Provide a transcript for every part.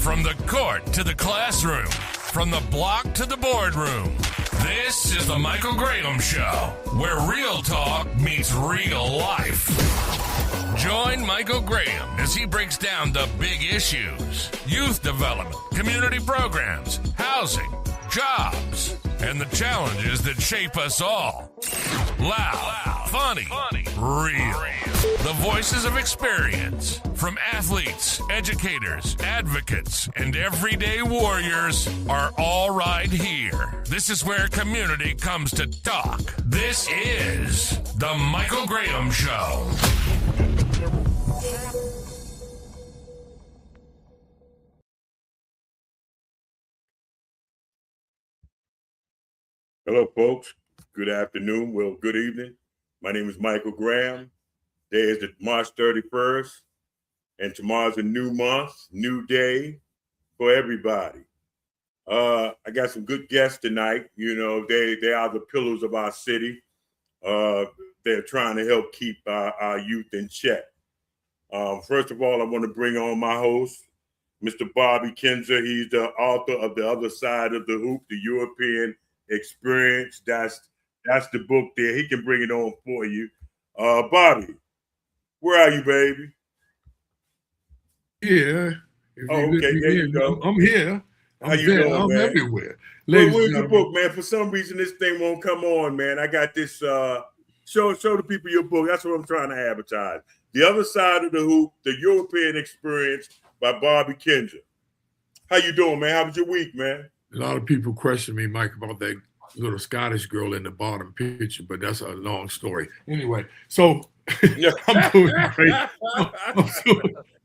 From the court to the classroom, from the block to the boardroom, this is the Michael Graham Show, where real talk meets real life. Join Michael Graham as he breaks down the big issues: youth development, community programs, housing, jobs, and the challenges that shape us all. Loud, funny, real. The voices of experience from athletes, educators, advocates, and everyday warriors are all right here. This is where community comes to talk. This is the Michael Graham Show. Hello, folks. Good afternoon. Well, good evening. My name is Michael Graham. Today is March 31st, and tomorrow's a new month, new day for everybody. I got some good guests tonight. You know, they are the pillars of our city. They're trying to help keep our youth in check. First of all, I want to bring on my host, Mr. Bobby Kinzer. He's the author of The Other Side of the Hoop, the European Experience. That's the book there. He can bring it on for you. Bobby, where are you, baby? Yeah. Okay, there you go. I'm here. How you doing, I'm man? everywhere. Where's your book, man? For some reason, this thing won't come on, man. I got this. Show the people your book. That's what I'm trying to advertise. The Other Side of the Hoop, the European Experience by Bobby Kinzer. How you doing, man? How was your week, man? A lot of people question me, Mike, about that little Scottish girl in the bottom picture, but that's a long story. Anyway, so I'm doing great.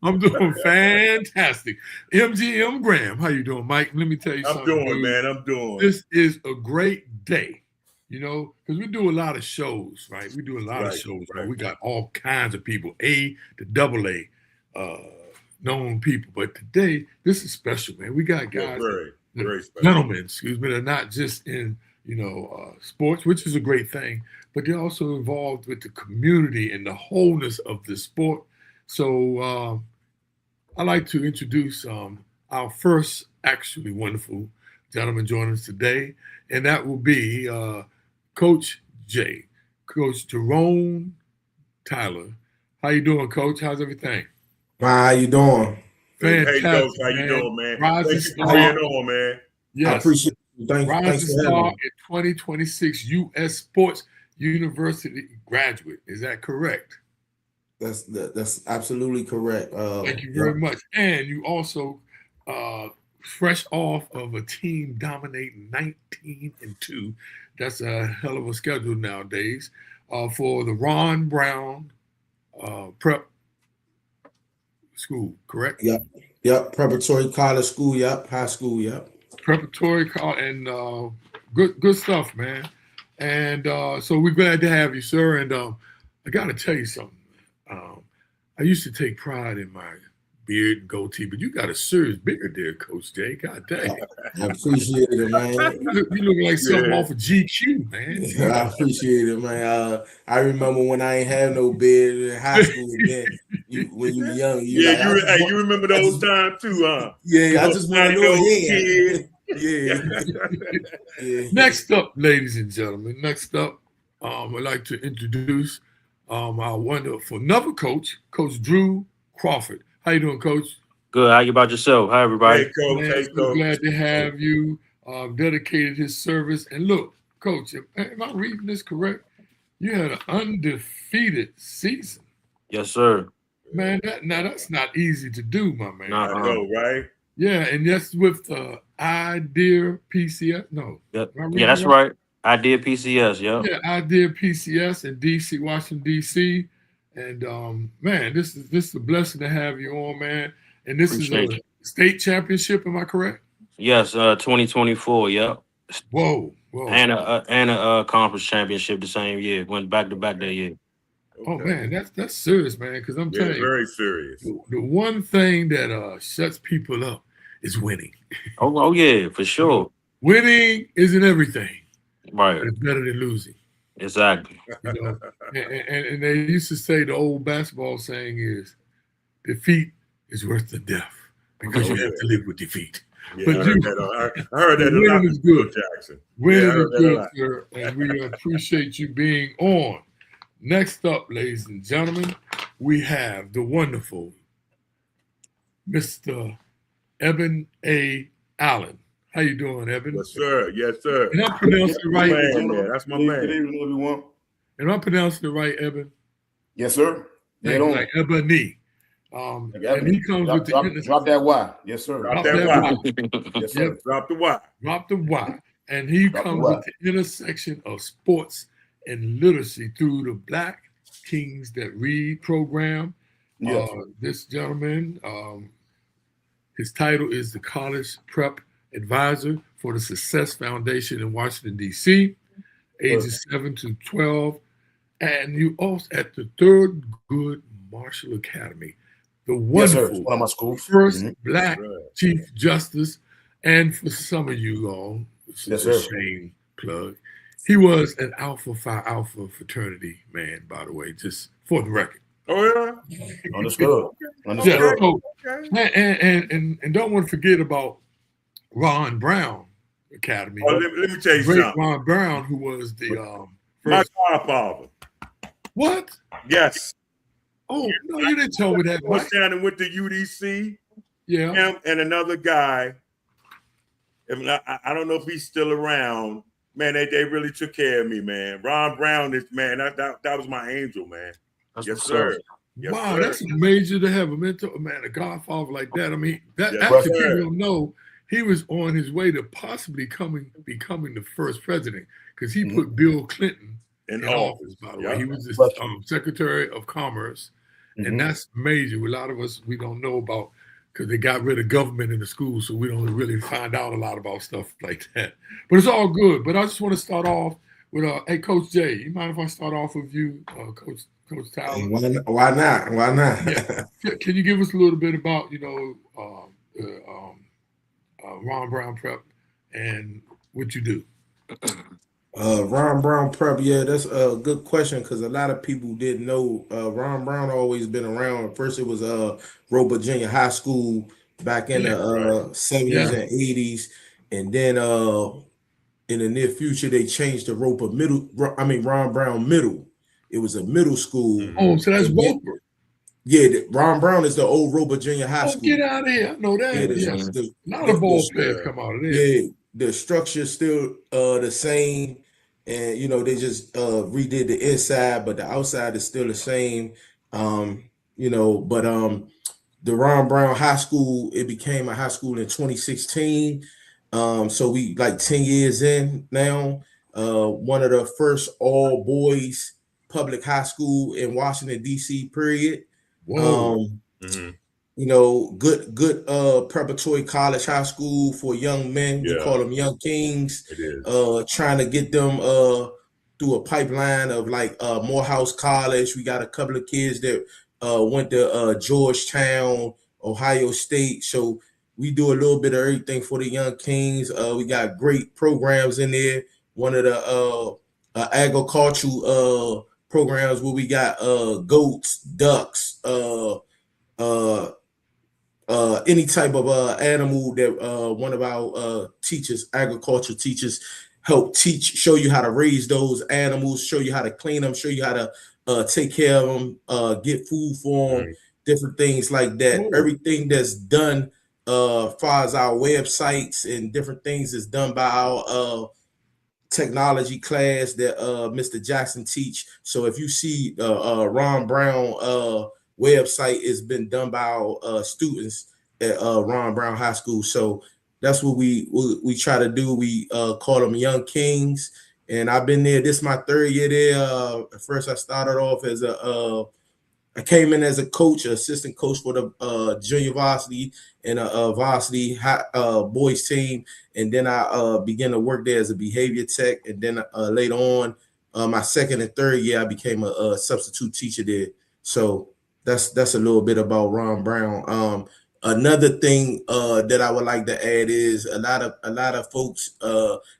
I'm doing fantastic. MGM Graham, how you doing, Mike? Let me tell you something. I'm doing. This is a great day, you know, because we do a lot of shows, right? We do a lot of shows. Right? We got all kinds of people, A to AA, known people. But today, this is special, man. We got guys, very special. Gentlemen, excuse me, they're not just in, sports, which is a great thing, but they're also involved with the community and the wholeness of the sport. So I'd like to introduce our first actually wonderful gentleman joining us today, and that will be Coach Jerome Tyler. How you doing, Coach? How's everything? How you doing? Fantastic. Hey, Coach, how you doing, man? Thanks for being on, man. Yes. I appreciate it. Thanks for having me. In 2026 U.S. Sports University graduate. Is that correct? That's absolutely correct. Thank you very much. And you also fresh off of a team dominating 19-2. That's a hell of a schedule nowadays for the Ron Brown prep school, correct? Yep. Preparatory college school. Yep. High school. Yep. Preparatory college and good stuff, man. And so we're glad to have you, sir. And I got to tell you something. I used to take pride in my beard and goatee, but you got a serious beard there, Coach Jay. God dang. I appreciate it, man. You look like something off of GQ, man. I appreciate it, man. I remember when I ain't have no beard in high school. Then when you were young, you remember those times too, huh? Yeah, I just want to know. Yeah. Next up, ladies and gentlemen. I'd like to introduce our wonderful another coach, Coach Drew Crawford. How you doing, Coach? Good. How you about yourself? Hi, everybody. Hey, Coach. Man, glad to have you. Dedicated his service. And look, Coach, am I reading this correct? You had an undefeated season. Yes, sir. Man, that's not easy to do, my man. I know, right? Yeah, and that's with IDEA PCS. No. Yep. Yeah, that's right. IDEA PCS, Yeah, IDEA PCS in DC, Washington, DC. And man, this is a blessing to have you on, man. And this Appreciate is a state championship, am I correct? Yes, 2024, yep. Whoa. And a conference championship the same year. Went back to back that year. Okay. Oh man, that's serious, man. Because I'm telling you, very serious. The one thing that shuts people up is winning. Oh yeah, for sure. Winning isn't everything. Right. But it's better than losing. Exactly. You know? and they used to say, the old basketball saying is, defeat is worse than death. because you Oh, have to live with defeat. Yeah, But I heard that. I heard that a lot winning from is Bill good. Jackson. Winning I is heard that a good, lot. sir, and we appreciate you being on. Next up, ladies and gentlemen, we have the wonderful Mr. Ebbon A. Allen. How you doing, Ebbon? Yes, sir. Yes, sir. And I'm pronouncing it right. That's my man. Good evening, everyone. And I'm pronouncing it right, Ebbon. Yes, sir. Thank you, like Ebony. And he comes with the drop that Y. Yes, sir. Drop that Y. Yes, sir. Drop the Y. Drop the Y. And he comes with the intersection of sports and literacy through the Black Kings That Read program. Yes. This gentleman, his title is the College Prep Advisor for the Success Foundation in Washington, D.C., ages 7 to 12. And you also at the Third Good Marshall Academy, the wonderful one of my schools. first Black Chief Justice. And for some of you all, this is a shame plug. He was an Alpha Phi Alpha fraternity man, by the way, just for the record. Oh, yeah? Understood. Yeah, so, and don't want to forget about Ron Brown Academy. Oh, let me tell you Great something. Ron Brown, who was the my godfather. What? Yes. Oh, no, you didn't tell me that. Went down and went to UDC. Yeah. Him and another guy. I don't know if he's still around. Man, they really took care of me, man. Ron Brown is, man, that was my angel, man. Yes, sir. Yes, wow, sir. that's major to have a mentor, man, a godfather like that. I mean, that Yes, actually sir. people don't know he was on his way to possibly becoming the first president because he put Bill Clinton in office, by the way. He was the Secretary of Commerce, and that's major. A lot of us, we don't know about because they got rid of government in the schools, so we don't really find out a lot about stuff like that. But it's all good. But I just want to start off with, hey, Coach Jay, you mind if I start off with you, Coach Tyler? Why not? Why not? Yeah. Can you give us a little bit about, Ron Brown Prep and what you do? Ron Brown Prep, yeah, that's a good question because a lot of people didn't know. Ron Brown always been around. First, it was Roper Junior High School back in the 70s and 80s, and then in the near future they changed to Ron Brown Middle. It was a middle school. Oh, so that's Roper. Yeah, Ron Brown is the old Roper Junior High School. Get out of here! I know that. A lot of ball players come out of there. Yeah, the structure is still the same. And they just redid the inside, but the outside is still the same. But the Ron Brown High School, it became a high school in 2016. So we like 10 years in now. One of the first all boys public high school in Washington, D.C. period. Whoa. Good preparatory college high school for young men. We call them Young Kings. It is. Trying to get them through a pipeline of like Morehouse College. We got a couple of kids that went to Georgetown, Ohio State. So we do a little bit of everything for the Young Kings. We got great programs in there. One of the agricultural programs where we got goats, ducks, any type of animal that one of our teachers, agriculture teachers, help show you how to raise those animals, show you how to clean them, show you how to take care of them, get food for them, different things like that. Ooh. Everything that's done far as our websites and different things is done by our technology class that Mr. Jackson teach. So if you see Ron Brown website, has been done by our students at Ron Brown High School. So that's what we try to do. We call them Young Kings, and I've been there. This is my third year there. First, I started off as I came in as a coach, assistant coach for the junior varsity and a varsity boys team, and then I began to work there as a behavior tech, and then later on, my second and third year, I became a substitute teacher there. So that's a little bit about Ron Brown. Another thing that I would like to add is a lot of folks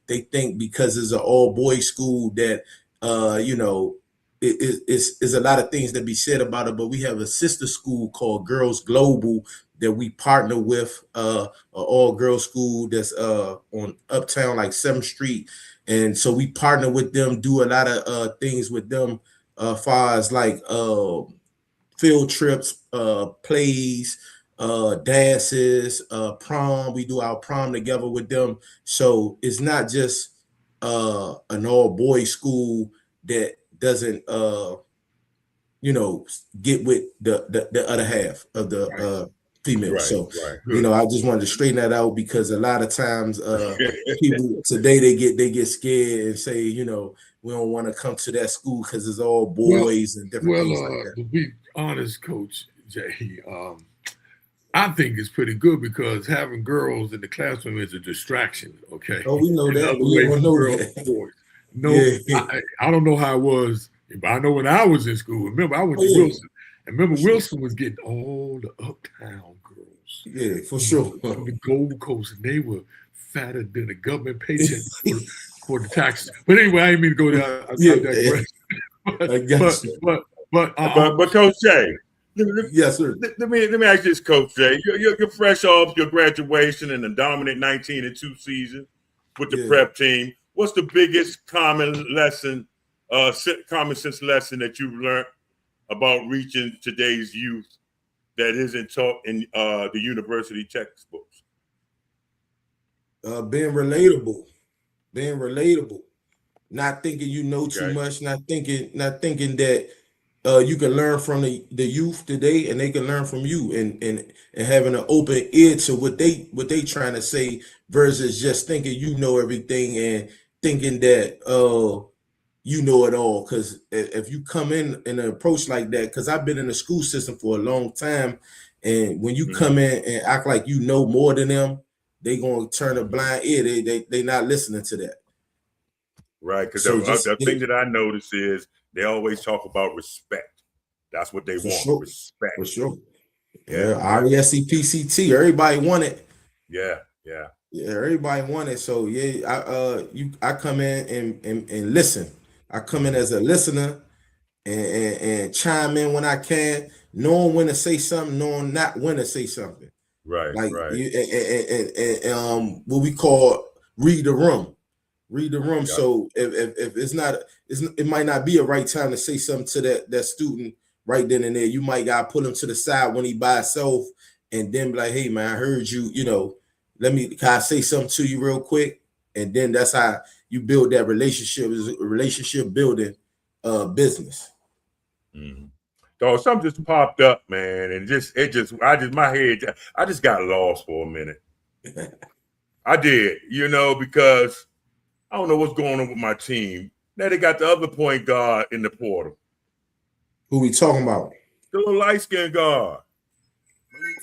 they think because it's an all boys school that it's a lot of things that be said about it, but we have a sister school called Girls Global that we partner with an all-girls school that's on Uptown, like 7th Street. And so we partner with them, do a lot of things with them, far as like field trips, plays, dances, prom. We do our prom together with them. So it's not just an all-boys school that doesn't get with the other half of the female. Right, So right. I just wanted to straighten that out, because a lot of times people today they get scared and say, we don't want to come to that school because it's all boys and different things like that. To be honest, Coach Jay, I think it's pretty good, because having girls in the classroom is a distraction. Okay. Oh, we know that. We know that. No, yeah. I don't know how it was, but I know when I was in school. Remember, I went to Wilson, and Wilson was getting all the uptown girls. Yeah, for sure. From the Gold Coast, and they were fatter than a government paycheck for the taxes. But anyway, I didn't mean to go there. I digress. But Coach Jay, yes, sir. Let me ask you this, Coach Jay. You're fresh off your graduation and the dominant 19-2 season with the prep team. What's the biggest common sense lesson that you've learned about reaching today's youth that isn't taught in the university textbooks? Being relatable, not thinking you know too much, not thinking that you can learn from the youth today, and they can learn from you, and having an open ear to what they trying to say, versus just thinking you know everything and thinking that you know it all. Because if you come in an approach like that, because I've been in the school system for a long time, and when you come in and act like you know more than them, they gonna turn a blind ear. They not listening to that. Right, because the thing that I notice is they always talk about respect. That's what they want, respect. For sure. Yeah, RESCPCT. Everybody want it. Yeah. Everybody want it. So I come in and listen. I come in as a listener and chime in when I can, knowing when to say something, knowing not when to say something. Right. Like what we call read the room. Yeah. So if it's not, it might not be a right time to say something to that student right then and there. You might gotta pull him to the side when he by himself, and then be like, "Hey man, I heard you. Can I say something to you real quick?" And then that's how you build that relationship. Is a relationship building business. Mm-hmm. So something just popped up, man, and I just got lost for a minute. I did, because I don't know what's going on with my team. Now they got the other point guard in the portal. Who we talking about? The little light-skinned guard.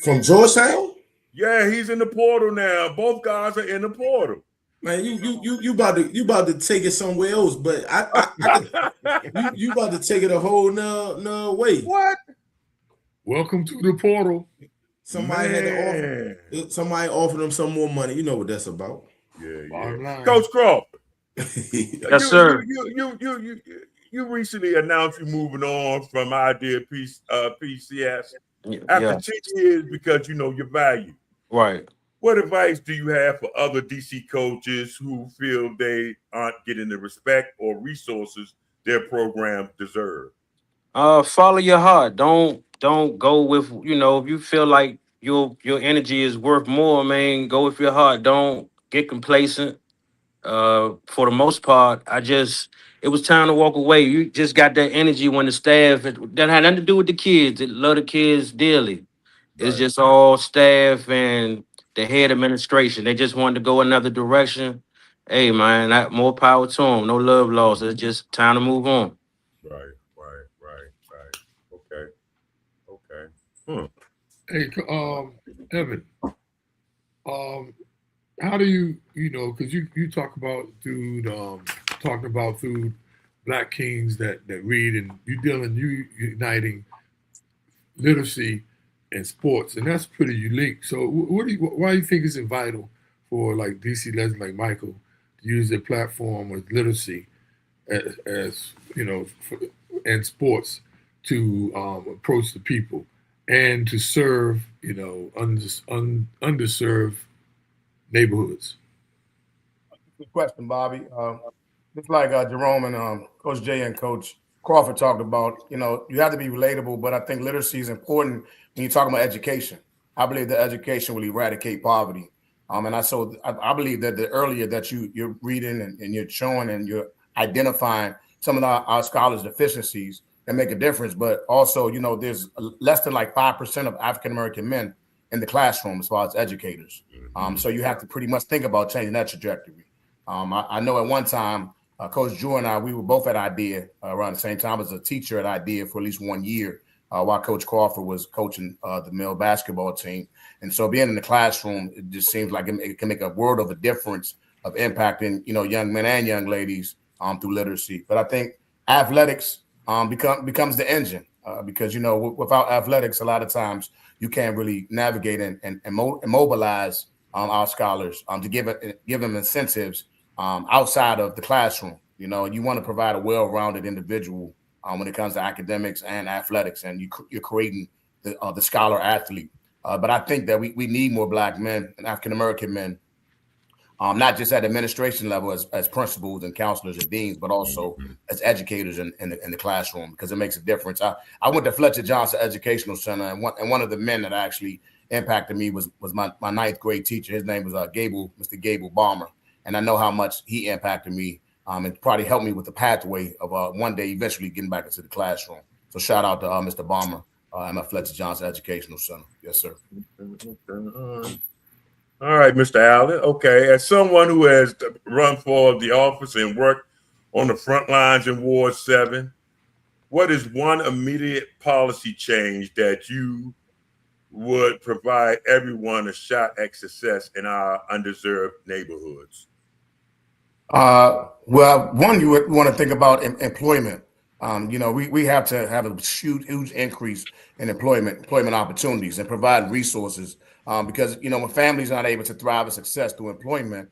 From Georgetown? Yeah, he's in the portal now. Both guys are in the portal. Man, you about to take it somewhere else, but you about to take it a whole no way. What? Welcome to the portal. Somebody had to offer. Somebody offered them some more money. You know what that's about. Yeah. Coach Crawford. Yes, sir. You recently announced you're moving on from Idea PCS after 10 years because you know your value. Right. What advice do you have for other DC coaches who feel they aren't getting the respect or resources their program deserve? Follow your heart. Don't go with, if you feel like your energy is worth more, man, go with your heart. Don't get complacent. For the most part, it was time to walk away. You just got that energy when the staff, that had nothing to do with the kids. They love the kids dearly. It's just all staff and the head administration. They just wanted to go another direction. Hey, man, more power to them. No love lost. It's just time to move on. Right. Okay. Hey, Ebbon, how do you because you talk about talking about through Black Kings that read, and you uniting literacy and sports, and that's pretty unique. So why do you think it's vital for like DC legends like Michael to use their platform with literacy as and sports to approach the people and to serve, underserved neighborhoods? Good question, Bobby. Just like Jerome and Coach Jay and Coach Crawford talked about, you have to be relatable, but I think literacy is important when you're talking about education. I believe that education will eradicate poverty. And I believe that the earlier that you're reading and you're showing and you're identifying some of our scholars' deficiencies can make a difference. But also, there's less than like 5% of African-American men in the classroom as far as educators. So you have to pretty much think about changing that trajectory. I know at one time, Coach Drew and I, we were both at IDEA around the same time. I was a teacher at IDEA for at least 1 year while Coach Crawford was coaching the male basketball team. And so being in the classroom, it just seems like it can make a world of a difference of impacting, young men and young ladies through literacy. But I think athletics becomes the engine because, without athletics, a lot of times you can't really navigate and mobilize our scholars to give them incentives outside of the classroom. You want to provide a well-rounded individual when it comes to academics and athletics, and you're creating the scholar athlete. But I think that we need more Black men and African-American men, not just at administration level as principals and counselors and deans, but also as educators in the classroom, because it makes a difference. I went to Fletcher Johnson Educational Center, and one of the men that actually impacted me was my ninth grade teacher. His name was Mr. Gable Balmer. And I know how much he impacted me and probably helped me with the pathway of one day eventually getting back into the classroom. So shout out to Mr. Balmer at my Fletcher Johnson Educational Center. Yes, sir. All right, Mr. Allen. Okay, as someone who has run for the office and worked on the front lines in Ward 7, what is one immediate policy change that you would provide everyone a shot at success in our underserved neighborhoods? Well, one, you would want to think about employment. We have to have a huge increase in employment opportunities and provide resources because, when families are not able to thrive and success through employment,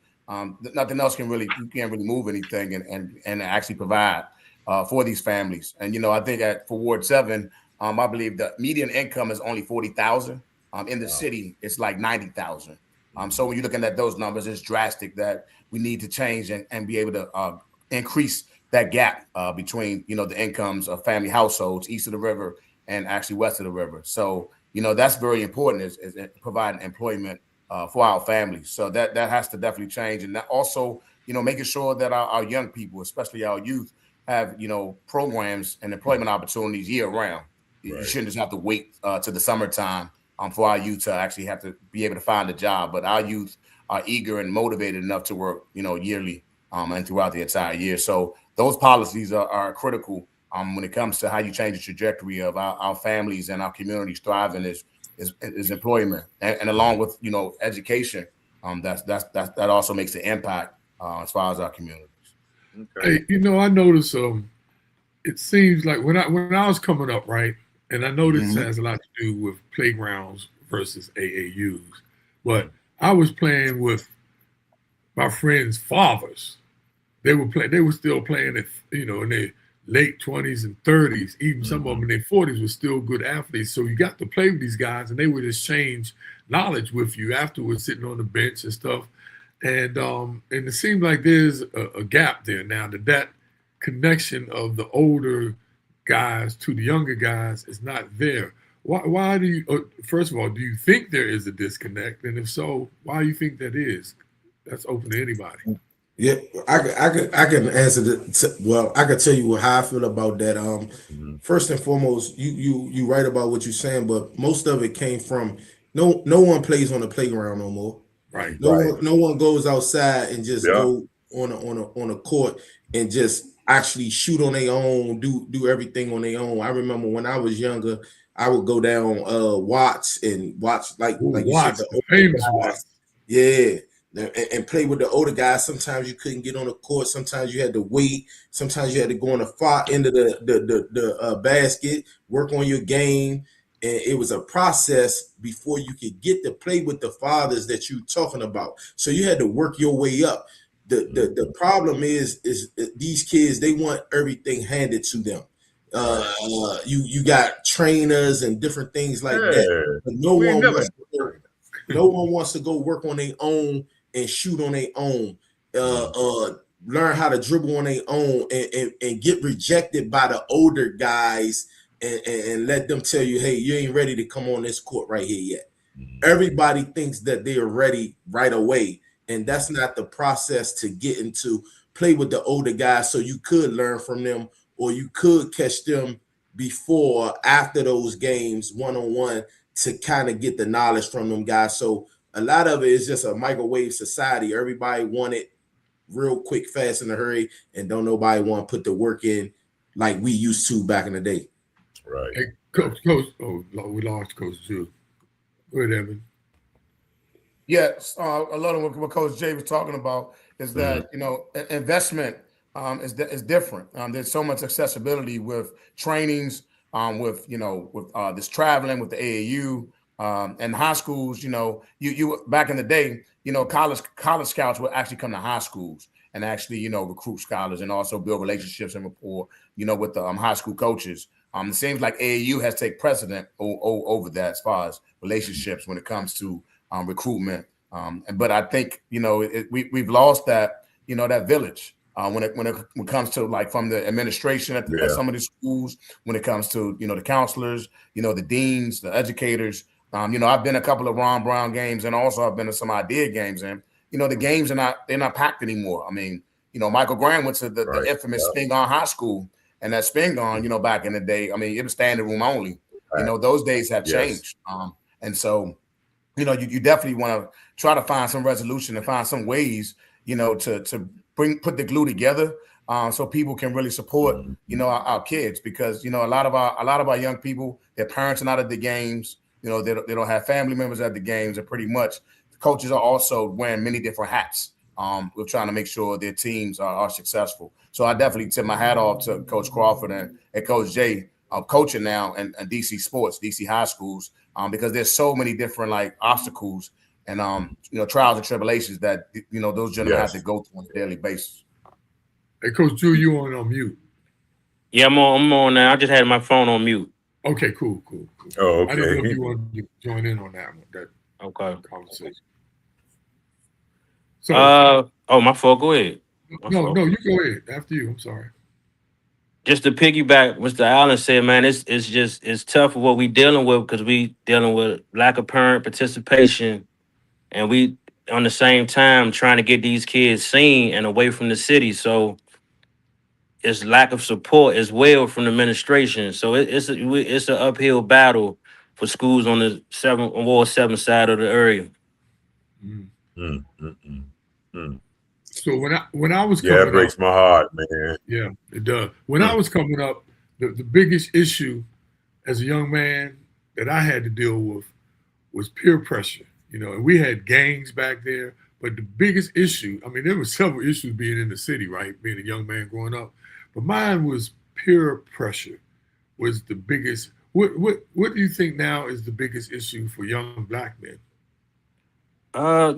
nothing else you can't really move anything and actually provide for these families. And, I think for Ward 7, I believe the median income is only $40,000. In the city, it's like $90,000. So when you're looking at those numbers, it's drastic that we need to change and be able to increase that gap between, the incomes of family households east of the river and actually west of the river. So, that's very important is providing employment for our families. So that has to definitely change. And that also, making sure that our young people, especially our youth, have, programs and employment opportunities year round. Right. You shouldn't just have to wait to the summertime for our youth to actually have to be able to find a job. But our youth are eager and motivated enough to work, yearly and throughout the entire year. So those policies are critical when it comes to how you change the trajectory of our families and our communities thriving is employment. And along with, education, that also makes an impact as far as our communities. Okay. Hey, I noticed it seems like when I was coming up, right, and I know this has a lot to do with playgrounds versus AAUs, but I was playing with my friends' fathers. They were still playing in their late 20s and 30s. Even some of them in their 40s were still good athletes. So you got to play with these guys, and they would exchange knowledge with you afterwards, sitting on the bench and stuff. And it seemed like there's a gap there now that connection of the older guys to the younger guys is not there. Why do you? First of all, do you think there is a disconnect? And if so, why do you think that is? That's open to anybody. Yeah, I can answer that. Well, I can tell you how I feel about that. First and foremost, you right about what you're saying, but most of it came from no one plays on the playground no more. Right. No one goes outside and just go on a court and just actually shoot on their own, do everything on their own. I remember when I was younger, I would go down Watts and watch like you said, the famous Watts. Yeah. And play with the older guys. Sometimes you couldn't get on the court. Sometimes you had to wait. Sometimes you had to go on the far end of the basket, work on your game. And it was a process before you could get to play with the fathers that you're talking about. So you had to work your way up. The problem is these kids, they want everything handed to them. You got trainers and different things like that. But no one wants to go work on their own and shoot on their own. Learn how to dribble on their own and get rejected by the older guys and let them tell you, hey, you ain't ready to come on this court right here yet. Everybody thinks that they are ready right away, and that's not the process to get into play with the older guys so you could learn from them, or you could catch them before, after those games, one-on-one, to kind of get the knowledge from them guys. So a lot of it is just a microwave society. Everybody want it real quick, fast, in a hurry, and don't nobody want to put the work in like we used to back in the day. Right. Hey, Coach, oh, we lost Coach Tues. Go ahead, Ebbon. Yes, a lot of what Coach Jay was talking about is that investment is different. There's so much accessibility with trainings, with this traveling with the AAU and high schools. You back in the day, college scouts would actually come to high schools and actually recruit scholars and also build relationships and rapport with the high school coaches. It seems like AAU has taken precedent over that as far as relationships when it comes to recruitment. But I think we've lost that that village when it comes to like from the administration at some of the schools, when it comes to the counselors, the deans, the educators. I've been a couple of Ron Brown games, and also I've been to some Idea games, and the games they're not packed anymore. I mean, Michael Graham went to the infamous Spingarn High School, and that Spingarn, back in the day, I mean, it was standing room only. Those days have changed, and so you definitely want to try to find some resolution and find some ways, to put the glue together, so people can really support, our kids, because a lot of our young people, their parents are not at the games. They don't have family members at the games, and pretty much the coaches are also wearing many different hats. We're trying to make sure their teams are successful. So I definitely tip my hat off to Coach Crawford and Coach Jay, coaching now and DC sports, DC high schools, because there's so many different like obstacles and trials and tribulations that those gentlemen have to go through on a daily basis. Hey, Coach Drew, you on mute? Yeah, I'm on now. I just had my phone on mute. Okay, cool. Oh, okay. I didn't know if you wanted to join in on that conversation. So, my fault. Go ahead. No, you go ahead. After you. I'm sorry. Just to piggyback, Mr. Allen said, man, it's tough with what we dealing with, because we dealing with lack of parent participation, and we on the same time trying to get these kids seen and away from the city. So it's lack of support as well from the administration. So it's an uphill battle for schools on the 7 side of the area. So when I was coming it breaks my heart, man. Yeah, it does. When I was coming up, the biggest issue as a young man that I had to deal with was peer pressure. And we had gangs back there, but the biggest issue, I mean, there were several issues being in the city, right? Being a young man growing up, but mine was peer pressure was the biggest. What do you think now is the biggest issue for young black men?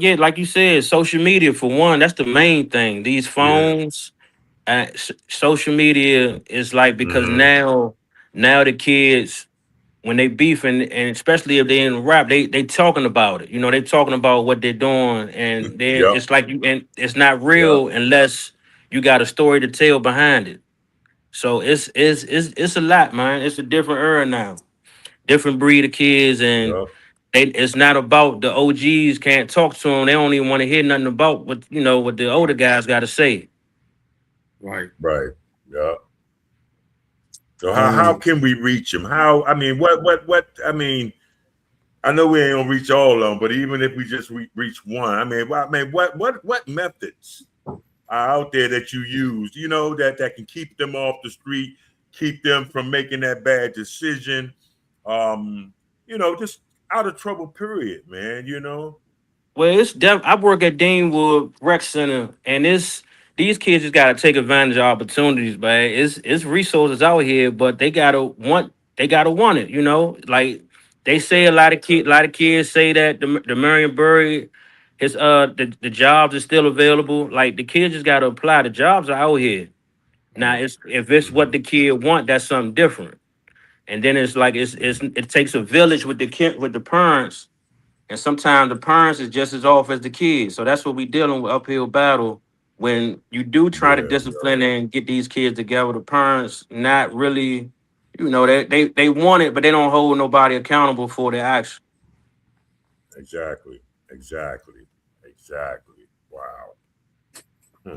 Yeah, like you said, social media for one. That's the main thing. These phones, social media is like, because now the kids, when they beef and especially if they in rap, they talking about it. They talking about what they're doing, and it's like and it's not real unless you got a story to tell behind it. So it's a lot, man. It's a different era now, different breed of kids, and it's not about the OGs can't talk to them. They don't even want to hear nothing about what the older guys got to say. Right. Yeah. So how can we reach them? How? I mean, what? I mean, I know we ain't gonna reach all of them, but even if we just reach one, I mean, what methods are out there that you use? That can keep them off the street, keep them from making that bad decision. Just out of trouble. Period, man. Well, I work at Deanwood Rec Center, and these kids just gotta take advantage of opportunities, man. It's resources out here, but they gotta want it. Like they say, a lot of kids say that the Marion Burry, the jobs are still available. Like the kids just gotta apply. The jobs are out here. Now, if it's what the kid want, that's something different. And then it's like it takes a village with the kid, with the parents, and sometimes the parents is just as off as the kids. So that's what we dealing with, uphill battle. When you do try to discipline and get these kids together, the parents not really, they want it, but they don't hold nobody accountable for their action. Exactly. Wow.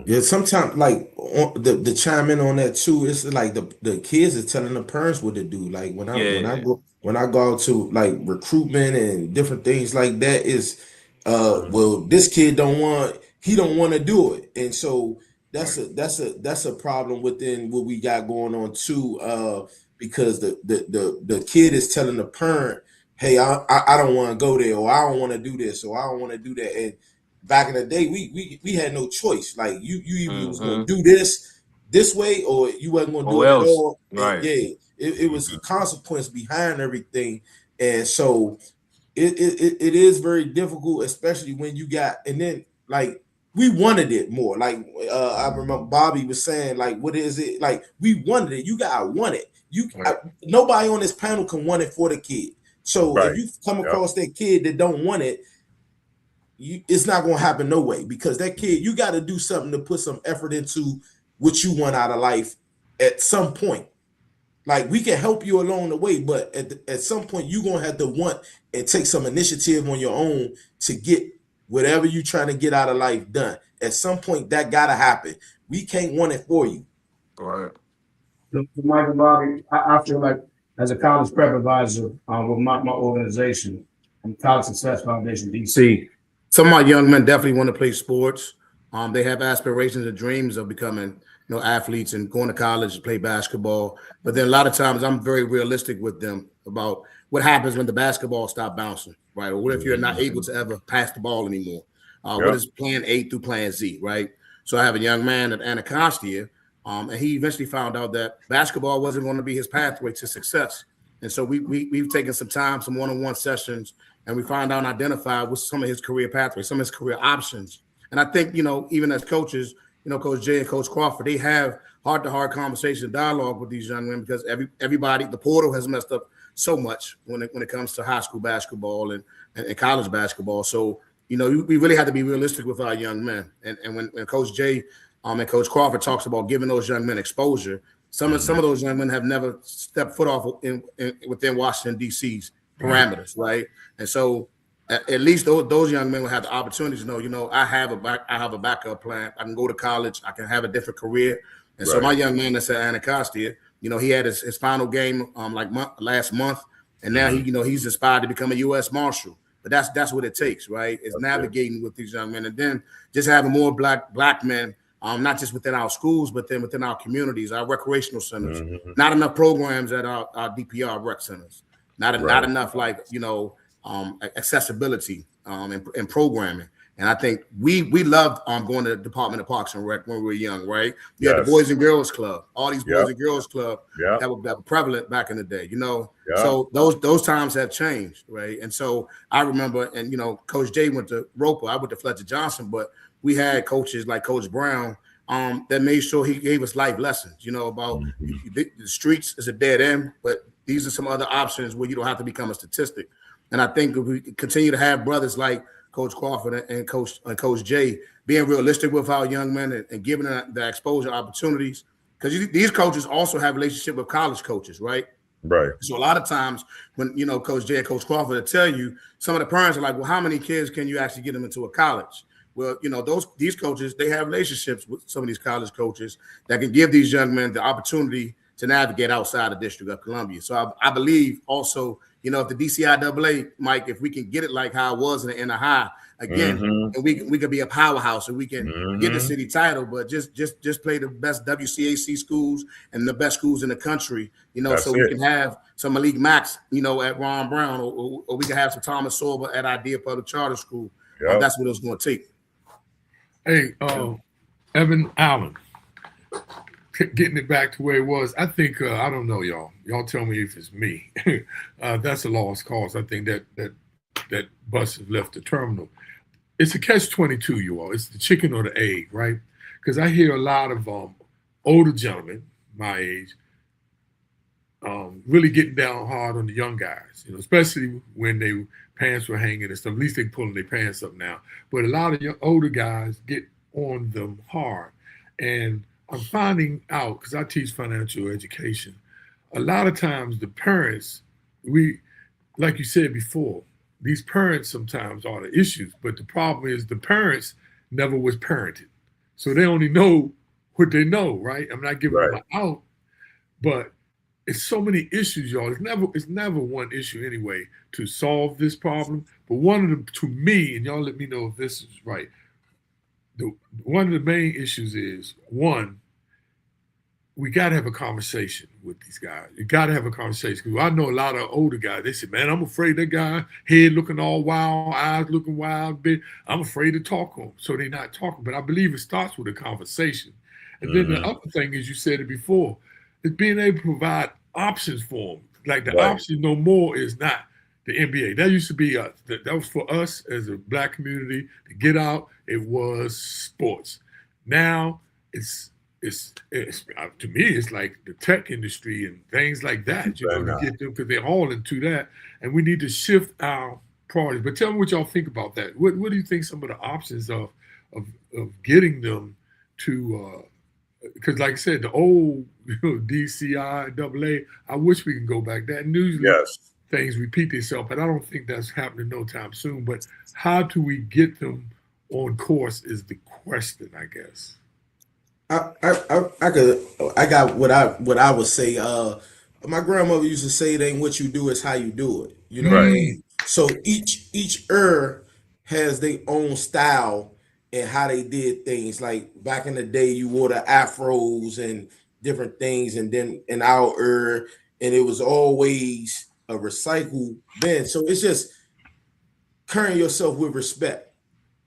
Yeah, sometimes like the chime in on that too. It's like the kids is telling the parents what to do. Like when I go out to like recruitment and different things like that, is well, this kid don't want to do it, and so that's a problem within what we got going on too. Because the kid is telling the parent, hey, I don't want to go there, or I don't want to do this, or I don't want to do that. And back in the day, we had no choice. Like you either was gonna do this way, or you wasn't gonna do it at all. Right. And yeah, it was a consequence behind everything, and so it is very difficult, especially when you got, and then like we wanted it more. Like I remember Bobby was saying, like, what is it? Like we wanted it. You gotta want it. Nobody on this panel can want it for the kid. So if you come across that kid that don't want it, it's not going to happen no way, because that kid, you got to do something to put some effort into what you want out of life at some point. Like we can help you along the way, but at some point you're going to have to want and take some initiative on your own to get whatever you're trying to get out of life done. At some point that got to happen. We can't want it for you. Right. So, Michael, Bobby, I feel like as a college prep advisor with my organization, College Success Foundation, DC, some of my young men definitely want to play sports. They have aspirations and dreams of becoming, athletes and going to college to play basketball. But then a lot of times I'm very realistic with them about what happens when the basketball stop bouncing, right? Or what if you're not able to ever pass the ball anymore? What is plan A through plan Z, right? So I have a young man at Anacostia, and he eventually found out that basketball wasn't going to be his pathway to success. And so we've taken some time, some one-on-one sessions, and we found out and identified with some of his career pathways, some of his career options. And I think, even as coaches, Coach Jay and Coach Crawford, they have heart-to-heart conversation, dialogue with these young men, because everybody, the portal has messed up so much when it comes to high school basketball and college basketball. So, we really have to be realistic with our young men. And when Coach Jay and Coach Crawford talks about giving those young men exposure, some of those young men have never stepped foot off within Washington, D.C.'s parameters, right? And so at least those young men will have the opportunity to know, I have a backup plan. I can go to college. I can have a different career. And so my young man that's at Anacostia, he had his final game last month, and now he's inspired to become a U.S. Marshal. But that's what it takes, right? It's navigating with these young men, and then just having more black men, not just within our schools, but then within our communities, our recreational centers. Not enough programs at our DPR rec centers. Not enough accessibility and programming. And I think we loved going to the Department of Parks and Rec when we were young, right? You had the Boys and Girls Club, all these Boys and Girls Club that were prevalent back in the day, So those times have changed, right? And so I remember, and Coach Jay went to Roper, I went to Fletcher Johnson, but we had coaches like Coach Brown that made sure he gave us life lessons, about the streets is a dead end, but these are some other options where you don't have to become a statistic. And I think if we continue to have brothers like Coach Crawford and Coach Jay being realistic with our young men and giving them the exposure opportunities, because these coaches also have a relationship with college coaches, right? Right. So a lot of times when, Coach Jay and Coach Crawford will tell you, some of the parents are like, well, how many kids can you actually get them into a college? Well, these coaches, they have relationships with some of these college coaches that can give these young men the opportunity to navigate outside the District of Columbia. So I believe also, if the DCIAA, Mike, if we can get it like how it was in the high again, and we can be a powerhouse and we can get the city title, but just play the best WCAC schools and the best schools in the country, so we can have some Malik Max, at Ron Brown, or we can have some Thomas Sorber at Idea Public Charter School. That's what it's going to take. Hey, Evan Allen, getting it back to where it was. I think I don't know, y'all. Y'all tell me if it's me. That's a lost cause. I think that bus has left the terminal. It's a catch-22, you all. It's the chicken or the egg, right? Because I hear a lot of older gentlemen, my age, really getting down hard on the young guys, especially when their pants were hanging and stuff. At least they're pulling their pants up now. But a lot of older guys get on them hard. And I'm finding out, because I teach financial education, a lot of times the parents, like you said before, these parents sometimes are the issues. But the problem is the parents never was parented. So they only know what they know, right? I'm not giving them an out, but it's so many issues, y'all. It's never one issue anyway to solve this problem. But one of them, to me, and y'all let me know if this is right. One of the main issues is, one, we got to have a conversation with these guys. You got to have a conversation. Because I know a lot of older guys, they say, man, I'm afraid that guy, head looking all wild, eyes looking wild, I'm afraid to talk to him. So they're not talking. But I believe it starts with a conversation. And then the other thing is, you said it before, is being able to provide options for them. Like the option no more is not the NBA. That used to be us. That was for us as a Black community to get out. It was sports. Now it's to me, it's like the tech industry and things like that. To get them, because they're all into that, and we need to shift our priorities. But tell me what y'all think about that. What do you think some of the options of getting them to? Because like I said, the old DCIAA, I wish we can go back. That usually things repeat themselves, but I don't think that's happening no time soon. But how do we get them on course is the question, I guess. I got what I would say. My grandmother used to say, "It ain't what you do, it's how you do it." You know what I mean? So each has their own style and how they did things. Like back in the day, you wore the afros and different things, and then in our and it was always a recycled bin. So it's just carrying yourself with respect.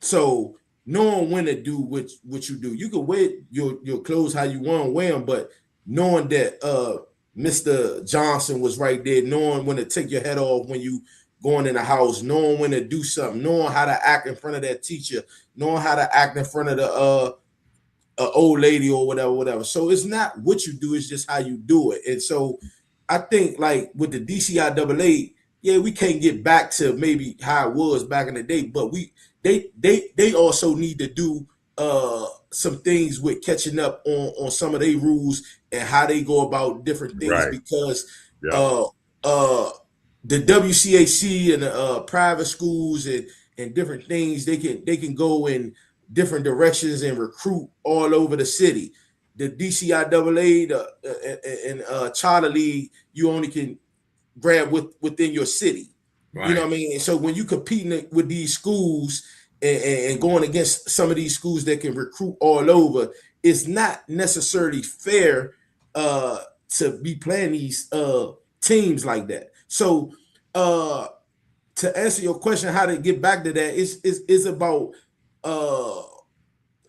So knowing when to do what you do. You can wear your clothes how you want to wear them, but knowing that Mr. Johnson was right there, knowing when to take your head off when you going in the house, knowing when to do something, knowing how to act in front of that teacher, knowing how to act in front of the old lady or whatever. So it's not what you do, it's just how you do it. And so I think like with the DCIAA, we can't get back to maybe how it was back in the day, but they also need to do some things with catching up on some of their rules and how they go about different things, because the WCAC and the private schools and different things, they can go in different directions and recruit all over the city. The DCIAA and Charter League, you only can grab within your city. You know what I mean? And so when you competing with these schools and going against some of these schools that can recruit all over, it's not necessarily fair to be playing these teams like that. So to answer your question, how to get back to that, is about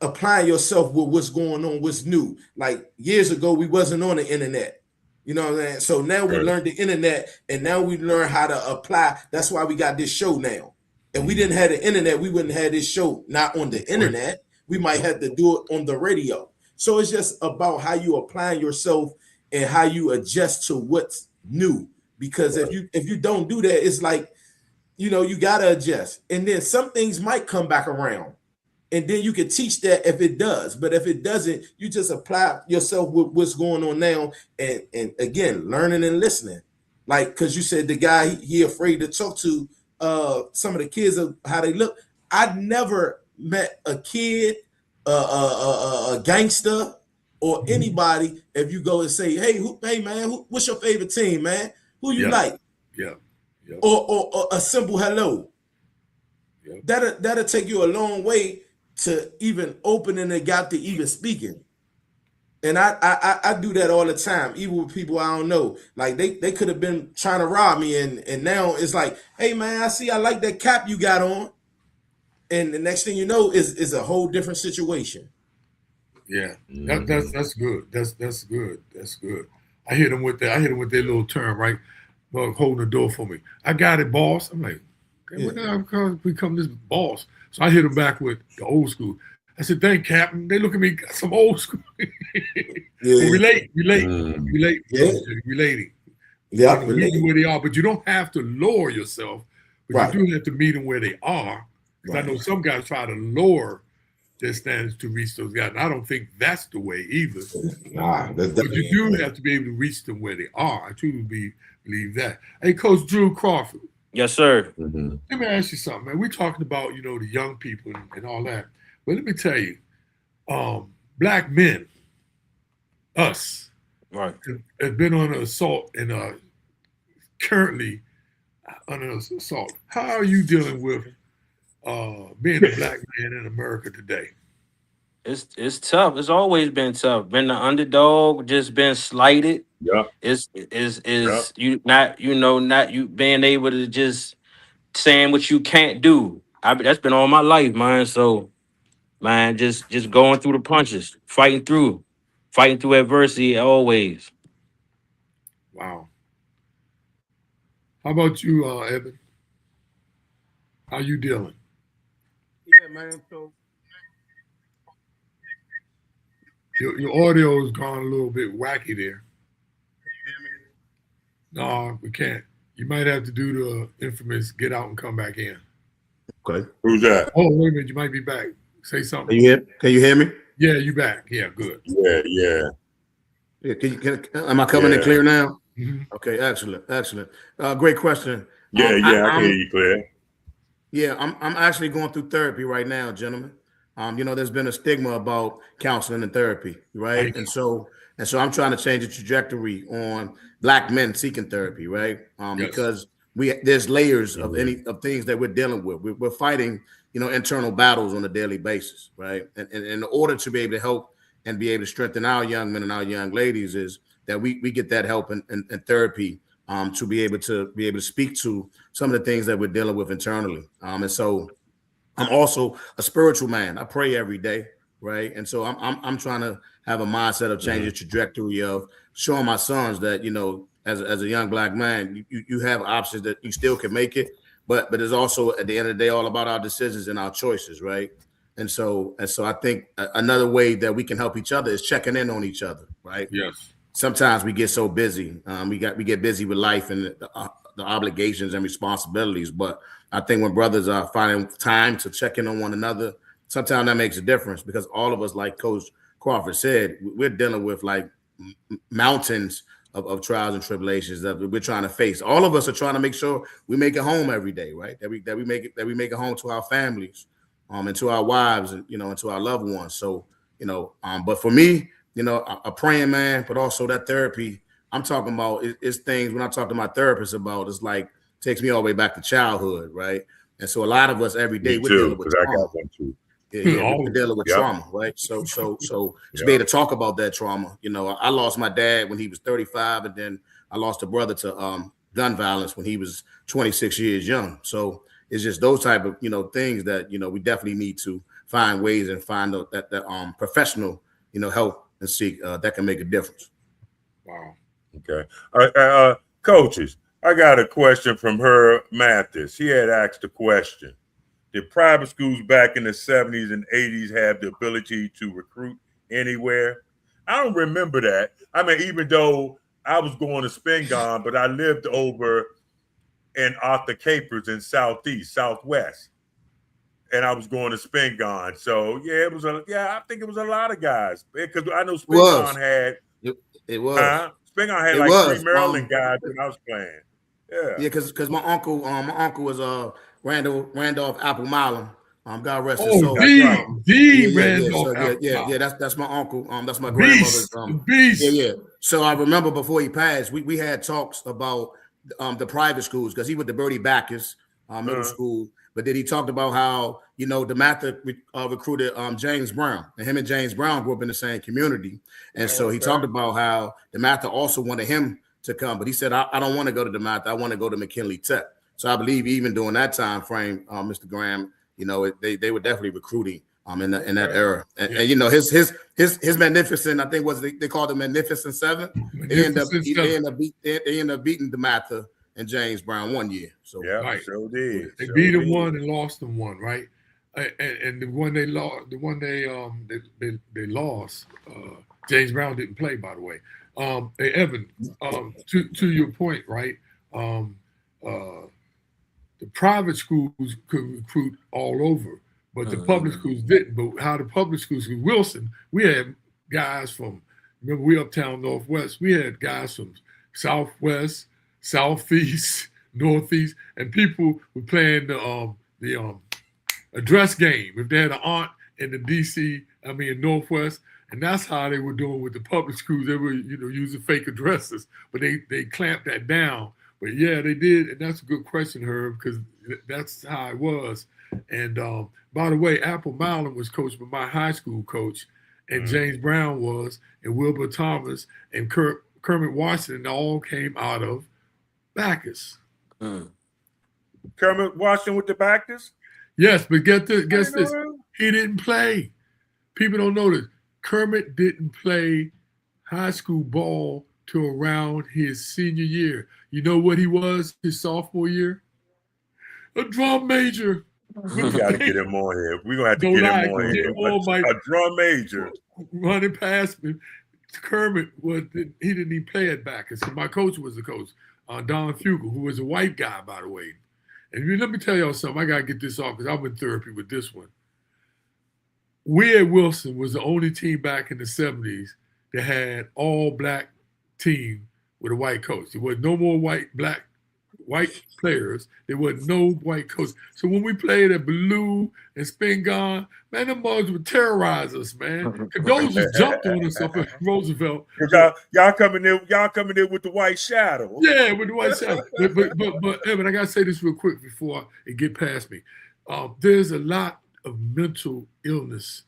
applying yourself with what's going on, what's new. Like years ago, we wasn't on the internet. You know what I'm saying? So now we learned the internet, and now we learn how to apply. That's why we got this show now. And we didn't have the internet, we wouldn't have this show not on the internet. We might have to do it on the radio. So it's just about how you applying yourself and how you adjust to what's new. Because if you don't do that, it's like, you gotta adjust. And then some things might come back around. And then you can teach that if it does. But if it doesn't, you just apply yourself with what's going on now. And again, learning and listening. Like, because you said the guy, he afraid to talk to some of the kids of how they look. I'd never met a kid, a gangster, or anybody. If you go and say, hey man, what's your favorite team, man? Who you like? Or a simple hello. That'll take you a long way to even opening the gap to even speaking. And I do that all the time, even with people I don't know. Like they could have been trying to rob me, and now it's like, hey man, I like that cap you got on. And the next thing you know is a whole different situation. Yeah, that's good. That's good. That's good. I hit them with their little term, right? Well, holding the door for me. I got it, boss. I'm like, okay, when did I become this boss? So I hit him back with the old school. I said, "Thank Captain." They look at me, got some old school. Yeah. Relating. Yeah. Relating. Yeah, Meet them where they are, but you don't have to lower yourself. But Right. you do have to meet them where they are. Because I know some guys try to lower their standards to reach those guys. And I don't think that's the way either. Nah, that's but you do have to be able to reach them where they are. I truly believe that. Hey, Coach Drew Crawford. Yes, sir. Let me ask you something, man. We're talking about, the young people and all that. But let me tell you, black men, us, right, have been on assault and currently under assault. How are you dealing with being a black man in America today? It's tough. It's always been tough. Been the underdog, just been slighted. Yeah. Is you not you being able to just saying what you can't do. That's been all my life, man. So, man, just going through the punches, fighting through adversity always. Wow. How about you, Ebbon? How you dealing? Yeah, man. So your audio is gone a little bit wacky there. No, we can't. You might have to do the infamous get out and come back in. Okay. Who's that? Oh, wait a minute. You might be back. Say something. Can you hear me? Yeah, you back. Yeah, good. Yeah. Am I coming in clear now? Mm-hmm. Okay, excellent. Great question. Yeah, I can hear you clear. Yeah, I'm actually going through therapy right now, gentlemen. There's been a stigma about counseling and therapy, right? And so I'm trying to change the trajectory on black men seeking therapy, right? Because there's layers of things that we're dealing with. We're fighting, internal battles on a daily basis, right? And in order to be able to help and be able to strengthen our young men and our young ladies is that we get that help and therapy to be able to speak to some of the things that we're dealing with internally. And so I'm also a spiritual man. I pray every day, right? And so I'm trying to have a mindset of changing the trajectory of showing my sons that, as a young black man, you have options that you still can make it, but it's also at the end of the day all about our decisions and our choices, right? And so I think another way that we can help each other is checking in on each other, right? Yes. Sometimes we get so busy, we get busy with life and the obligations and responsibilities, but I think when brothers are finding time to check in on one another, sometimes that makes a difference because all of us, like Coach Crawford said, we're dealing with like mountains of trials and tribulations that we're trying to face. All of us are trying to make sure we make it home every day, right? That we make it home to our families, and to our wives, and and to our loved ones. So but for me, a praying man, but also that therapy I'm talking about is things when I talk to my therapist about, it's like takes me all the way back to childhood, right? And so a lot of us every day we're dealing with trauma. I got one too. We're dealing with trauma, right? So to be able to talk about that trauma, I lost my dad when he was 35, and then I lost a brother to gun violence when he was 26 years young. So it's just those type of things that we definitely need to find ways and find that professional help and seek that can make a difference. Wow. Okay. All right, coaches, I got a question from her Mathis. He had asked a question. Did private schools back in the 70s and 80s have the ability to recruit anywhere? I don't remember that. I mean, even though I was going to Spingarn, but I lived over in Arthur Capers in Southwest. And I was going to Spingarn. So, I think it was a lot of guys. Because I know Spingarn had... It was. Spingarn had like 3 Maryland guys when I was playing. Yeah, because my uncle was Randolph Apple Milam. God rest his soul. Randolph. So, that's my uncle. That's my grandmother's. Beast. So I remember before he passed, we had talks about the private schools because he went to Bertie Bacchus Middle School. But then he talked about how, DeMatha recruited James Brown, and him and James Brown grew up in the same community. And so he talked about how DeMatha also wanted him to come. But he said, I don't want to go to DeMatha. I want to go to McKinley Tech. So I believe even during that time frame, Mr. Graham, they were definitely recruiting in that era. And his magnificent, I think they called the Magnificent Seven. They end up beating DeMatha and James Brown one year. So sure did. They beat him one and lost him one, right? and the one they lost, James Brown didn't play, by the way. Hey, Evan, to your point, right? The private schools could recruit all over, but the public schools didn't. But how the public schools, Wilson, we had guys from, remember, we uptown Northwest, we had guys from Southwest, Southeast, Northeast, and people were playing the address game. If they had an aunt in the in Northwest, and that's how they were doing with the public schools. They were, using fake addresses, but they clamped that down. But yeah, they did, and that's a good question, Herb, because that's how it was. And by the way, Apple Milam was coached by my high school coach, and James Brown was, and Wilbur Thomas, and Kermit Washington all came out of Bacchus. Kermit Washington with the Bacchus? Yes, but guess this. He didn't play. People don't know this. Kermit didn't play high school ball till around his senior year. You know what he was his sophomore year? A drum major. We got to get him on here. We're going to have to get him on here. A drum major. Running past me. Kermit, he didn't even play at Bacchus. My coach was the coach, Don Fugel, who was a white guy, by the way. And let me tell y'all something. I got to get this off because I'm in therapy with this one. We at Wilson was the only team back in the 70s that had all black team with a white coach. There was no more white players. There was no white coach. So when we played at Blue and Spingarn, man, them mugs would terrorize us, man. Those just jumped on us up at Roosevelt. Y'all coming in with the white shadow. Yeah, with the white shadow. But Evan, I gotta say this real quick before it get past me. There's a lot of mental illness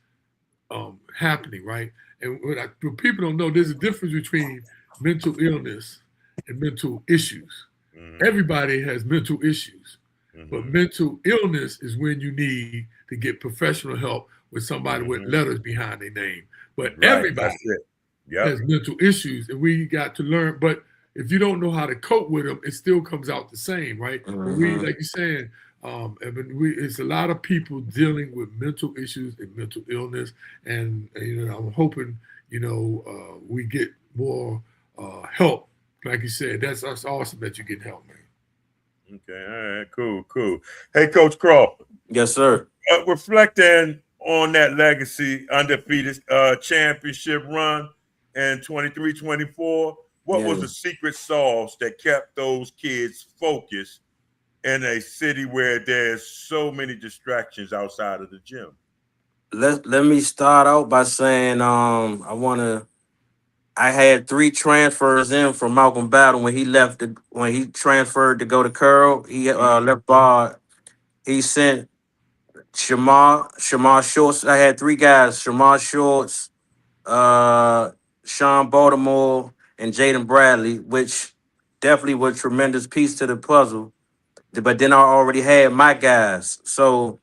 happening, right? And what people don't know, there's a difference between mental illness and mental issues. Everybody has mental issues, but mental illness is when you need to get professional help with somebody with letters behind their name. But everybody has mental issues, and we got to learn. But if you don't know how to cope with them, it still comes out the same, right? But we, like you're saying, it's a lot of people dealing with mental issues and mental illness, and I'm hoping we get more help. Like you said, that's awesome that you get help, man. Okay, all right, cool. Hey, Coach Crawford. Yes, sir. Reflecting on that legacy, undefeated championship run in 23-24, what was the secret sauce that kept those kids focused in a city where there's so many distractions outside of the gym? Let me start out by saying I had 3 transfers in from Malcolm Battle when he transferred to go to Curl. He left Bard. He sent Shamar Shorts. I had 3 guys: Shamar Shorts, Sean Baltimore, and Jaden Bradley, which definitely was a tremendous piece to the puzzle. But then I already had my guys, so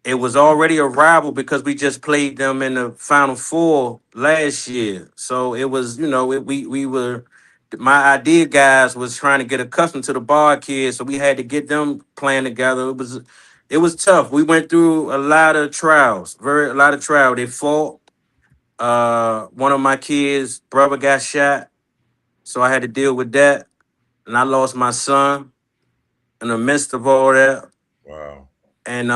it was already a rival because we just played them in the Final Four last year. So it was, we were, my idea guys was trying to get accustomed to the Bar kids, so we had to get them playing together. It was tough. We went through a lot of trials, a lot of trials. They fought. One of my kids' brother got shot, so I had to deal with that, and I lost my son in the midst of all that. Wow. And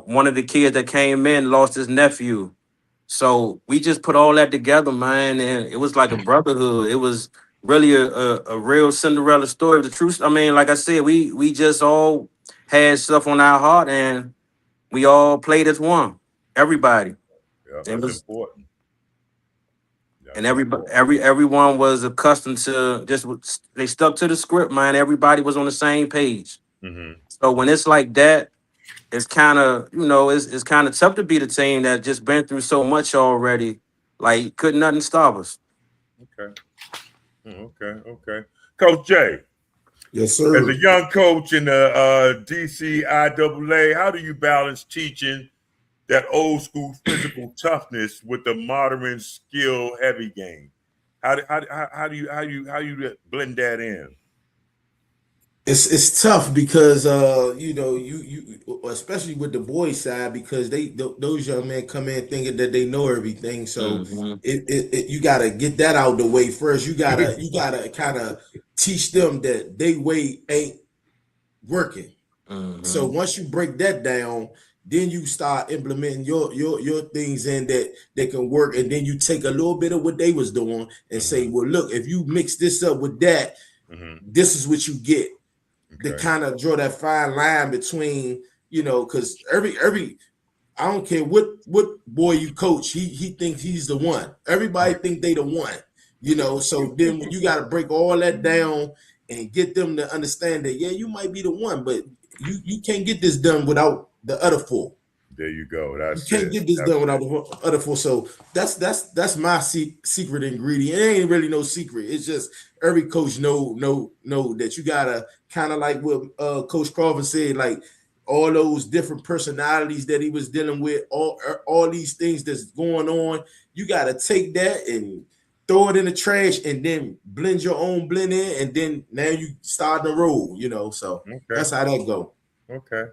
one of the kids that came in lost his nephew. So we just put all that together, man, and it was like a brotherhood. It was really a real Cinderella story. The truth, like I said, we just all had stuff on our heart, and we all played as one. Everybody. Yeah, that's important. And everyone was accustomed to they stuck to the script, man. Everybody was on the same page. So when it's like that, it's kind of, it's kind of tough to be the team that just been through so much already. Like, couldn't nothing stop us. Okay. Coach Jay. Yes, sir. As a young coach in the DCIAA, how do you balance teaching that old school physical toughness with the modern skill heavy game? How do you blend that in? It's tough because you especially with the boys side, because those young men come in thinking that they know everything. So you gotta get that out the way first. You gotta kind of teach them that they way ain't working. So once you break that down, then you start implementing your things in that can work, and then you take a little bit of what they was doing and say, well, look, if you mix this up with that, this is what you get. To kind of draw that fine line between, because every I don't care what boy you coach, he thinks he's the one. Everybody think they the one, so then you got to break all that down and get them to understand that, yeah, you might be the one, but you can't get this done without the other four. There you go. You can't get this done without the other four. So that's my secret ingredient. It ain't really no secret. It's just every coach know that you gotta kind of like what Coach Crawford said, like all those different personalities that he was dealing with, all these things that's going on. You gotta take that and throw it in the trash, and then blend your own blend in, and then now you start the roll. So that's how that go. Okay.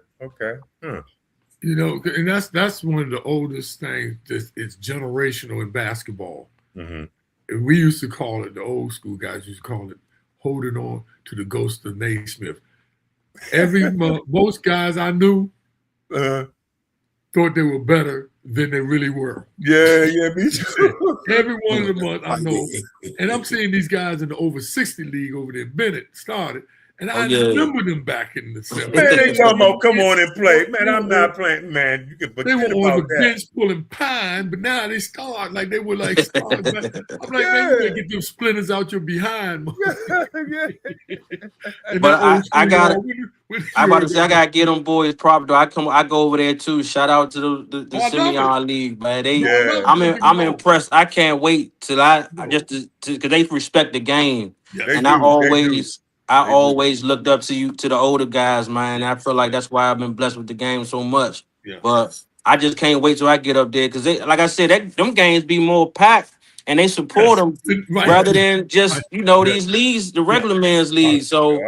And that's one of the oldest things. It's generational in basketball. And we used to call it, the old school guys used to call it, holding on to the ghost of Naismith. Most guys I knew thought they were better than they really were. Yeah, me too. Every one of them I know. And I'm seeing these guys in the over 60 league over there. Bennett started. And I remember them back in the 70s. Man, they talking about come on and play. Man, I'm not playing. Man, you can they were on the bench pulling pine, but now they start like they were like stars. I'm like, man, you gotta get them splinters out your behind. But I gotta get them boys proper. I go over there too. Shout out to the Simeon League, man. I'm impressed. I can't wait till because they respect the game, and I always looked up to the older guys, man. I feel like that's why I've been blessed with the game so much. Yeah. But I just can't wait till I get up there, because like I said, them games be more packed, and they support them rather than just these leagues, the regular man's league. So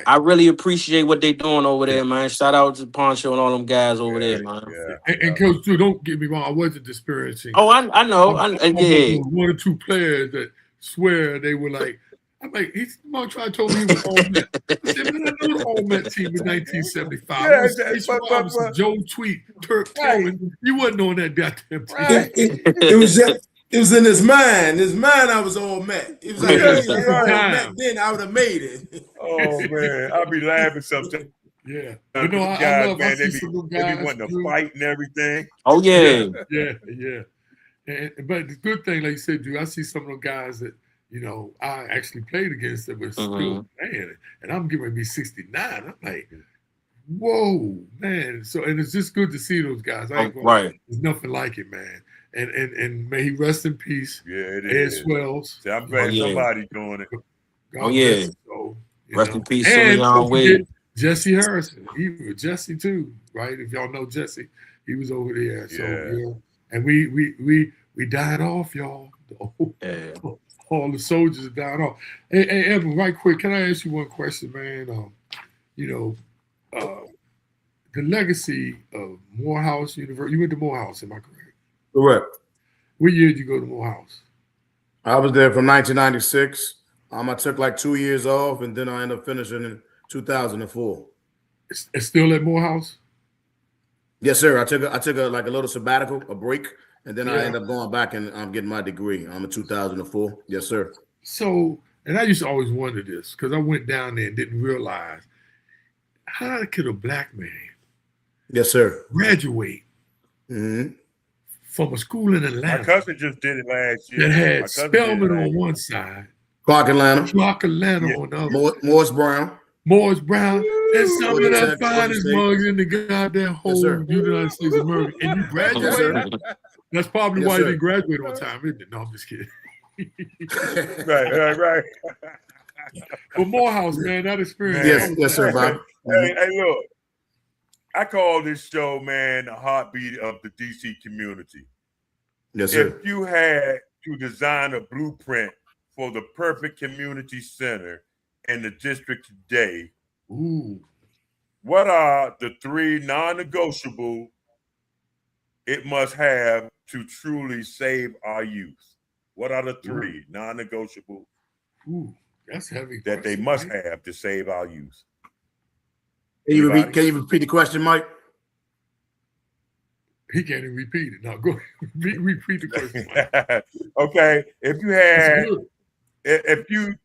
I really appreciate what they doing over there, man. Shout out to Poncho and all them guys over there, man. And Coach, too, don't get me wrong, I wasn't disparaging. Oh, I know. One or two players that swear they were like. I'm like, he's trying to tell me he was all Met. I said, man, I know the all Met team in 1975. Joe Tweet, Turk Cohen. You wasn't on that goddamn team. It was in his mind. His mind, I was all Met. It was like, then I would have made it. Oh man, I'll be laughing sometimes. Yeah, I love. Man, they be wanting to fight and everything. Oh yeah. But the good thing, like you said, dude, I see some of those guys that. I actually played against them, but still, man, and I'm getting to be 69. I'm like, whoa, man. So, and it's just good to see those guys. There's nothing like it, man. And may he rest in peace. Yeah, it is. Swells. See, I'm glad somebody's doing it. Rest in peace, Simeon Wade. Jesse Harrison. He was Jesse too, right? If y'all know Jesse, he was over there. So and we died off, y'all. All the soldiers died off. Hey, Ebbon, right quick, can I ask you one question, man? The legacy of Morehouse University. You went to Morehouse, am I correct? Correct. What year did you go to Morehouse? I was there from 1996. I took like 2 years off, and then I ended up finishing in 2004. It's still at Morehouse? Yes, sir. I took a little sabbatical, a break. And then I ended up going back and I'm getting my degree. I'm in 2004. Yes, sir. So, and I used to always wonder this because I went down there and didn't realize how could a black man, yes, sir, graduate from a school in Atlanta? My cousin just did it last year. That had Spelman on one side, Clark Atlanta on the other, Morris Brown, and some of the finest mugs in the goddamn whole United States of America. And you graduated. That's probably why you didn't graduate on time, isn't it? No, I'm just kidding. Right. But Morehouse, man, that experience. Yes, sir, Bob. Hey, look. I call this show, man, the heartbeat of the DC community. Yes, sir. If you had to design a blueprint for the perfect community center in the district today, Ooh. What are the 3 non-negotiable it must have to truly save our youth? What are the 3 non-negotiable that's heavy that they must have to save our youth? Can you repeat the question, Mike? He can't even repeat it. Now go repeat the question, Mike. Okay. If you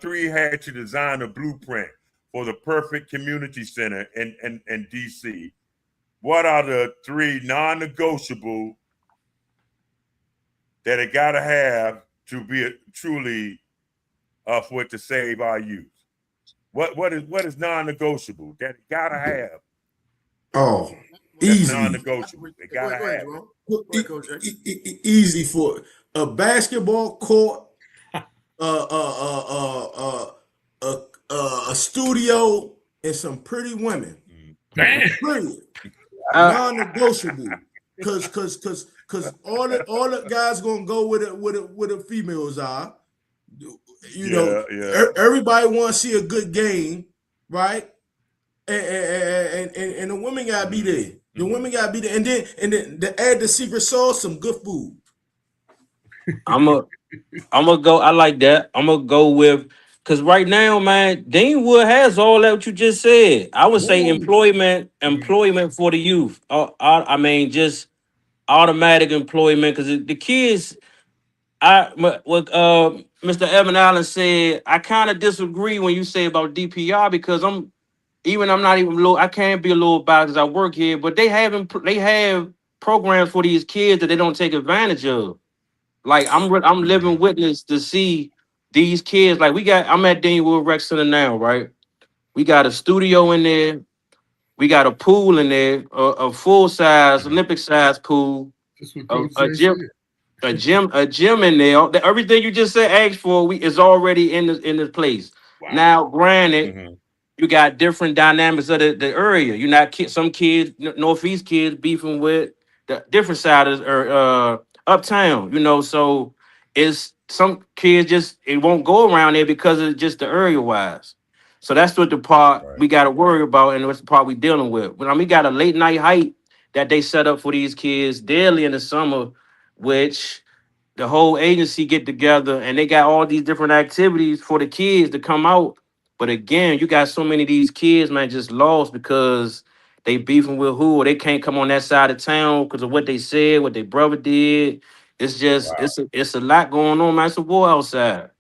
3 had to design a blueprint for the perfect community center in DC, what are the 3 non-negotiable that it got to have to be truly for it to save our youth? What is non-negotiable that it got to have? Oh, that's easy. Non-negotiable. They got to have easy for a basketball court, a studio, and some pretty women. Period. Non-negotiable. Cause all the guys gonna go with the females are. You know, everybody want to see a good game, right? And the women gotta be there. The women gotta be there, and then to add the secret sauce, some good food. I'm gonna go. I like that. I'm gonna go with, because right now, man, Deanwood has all that what you just said. I would say employment for the youth. I mean, just automatic employment, because the kids. What Mr. Evan Allen said, I kind of disagree when you say about DPR, because I'm not even low. I can't be a little biased because I work here, but they have programs for these kids that they don't take advantage of. Like I'm living witness to see these kids. Like I'm at Deanwood Rec Center now, right? We got a studio in there. We got a pool in there, a full size Olympic size pool, a gym in there. Everything you just said asked for is already in this place. Wow. Now, granted, you got different dynamics of the area. You're not some kids, Northeast kids beefing with the different side of uptown, so it's some kids it won't go around there because of just the area wise. So that's what the part we got to worry about, and what's the part we dealing with. But we got a late night hike that they set up for these kids daily in the summer, which the whole agency get together and they got all these different activities for the kids to come out. But again, you got so many of these kids, man, just lost because they beefing with who, or they can't come on that side of town because of what they said, what their brother did. It's just it's a lot going on, man. It's a war outside.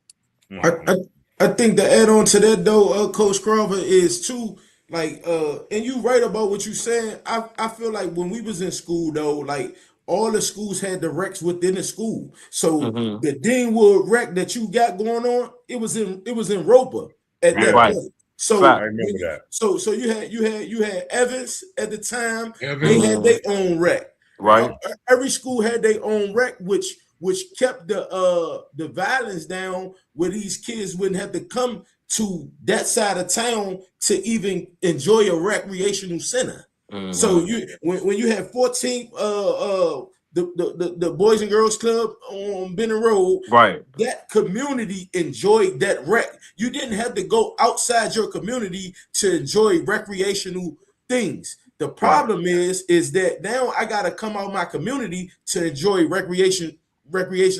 I think to add on to that though, Coach Crawford, is too, like, and you right about what you saying. I feel like when we was in school though, like all the schools had the recs within the school. So the Deanwood rec that you got going on, it was in Roper at that point. So I remember that. So you had Evans at the time. They had their own rec. Right. Every school had their own rec, which kept the violence down, where these kids wouldn't have to come to that side of town to even enjoy a recreational center. So when you had 14 the Boys and Girls Club on Benning Road, right, that community enjoyed that rec. You didn't have to go outside your community to enjoy recreational things. The problem is that now I gotta come out my community to enjoy recreation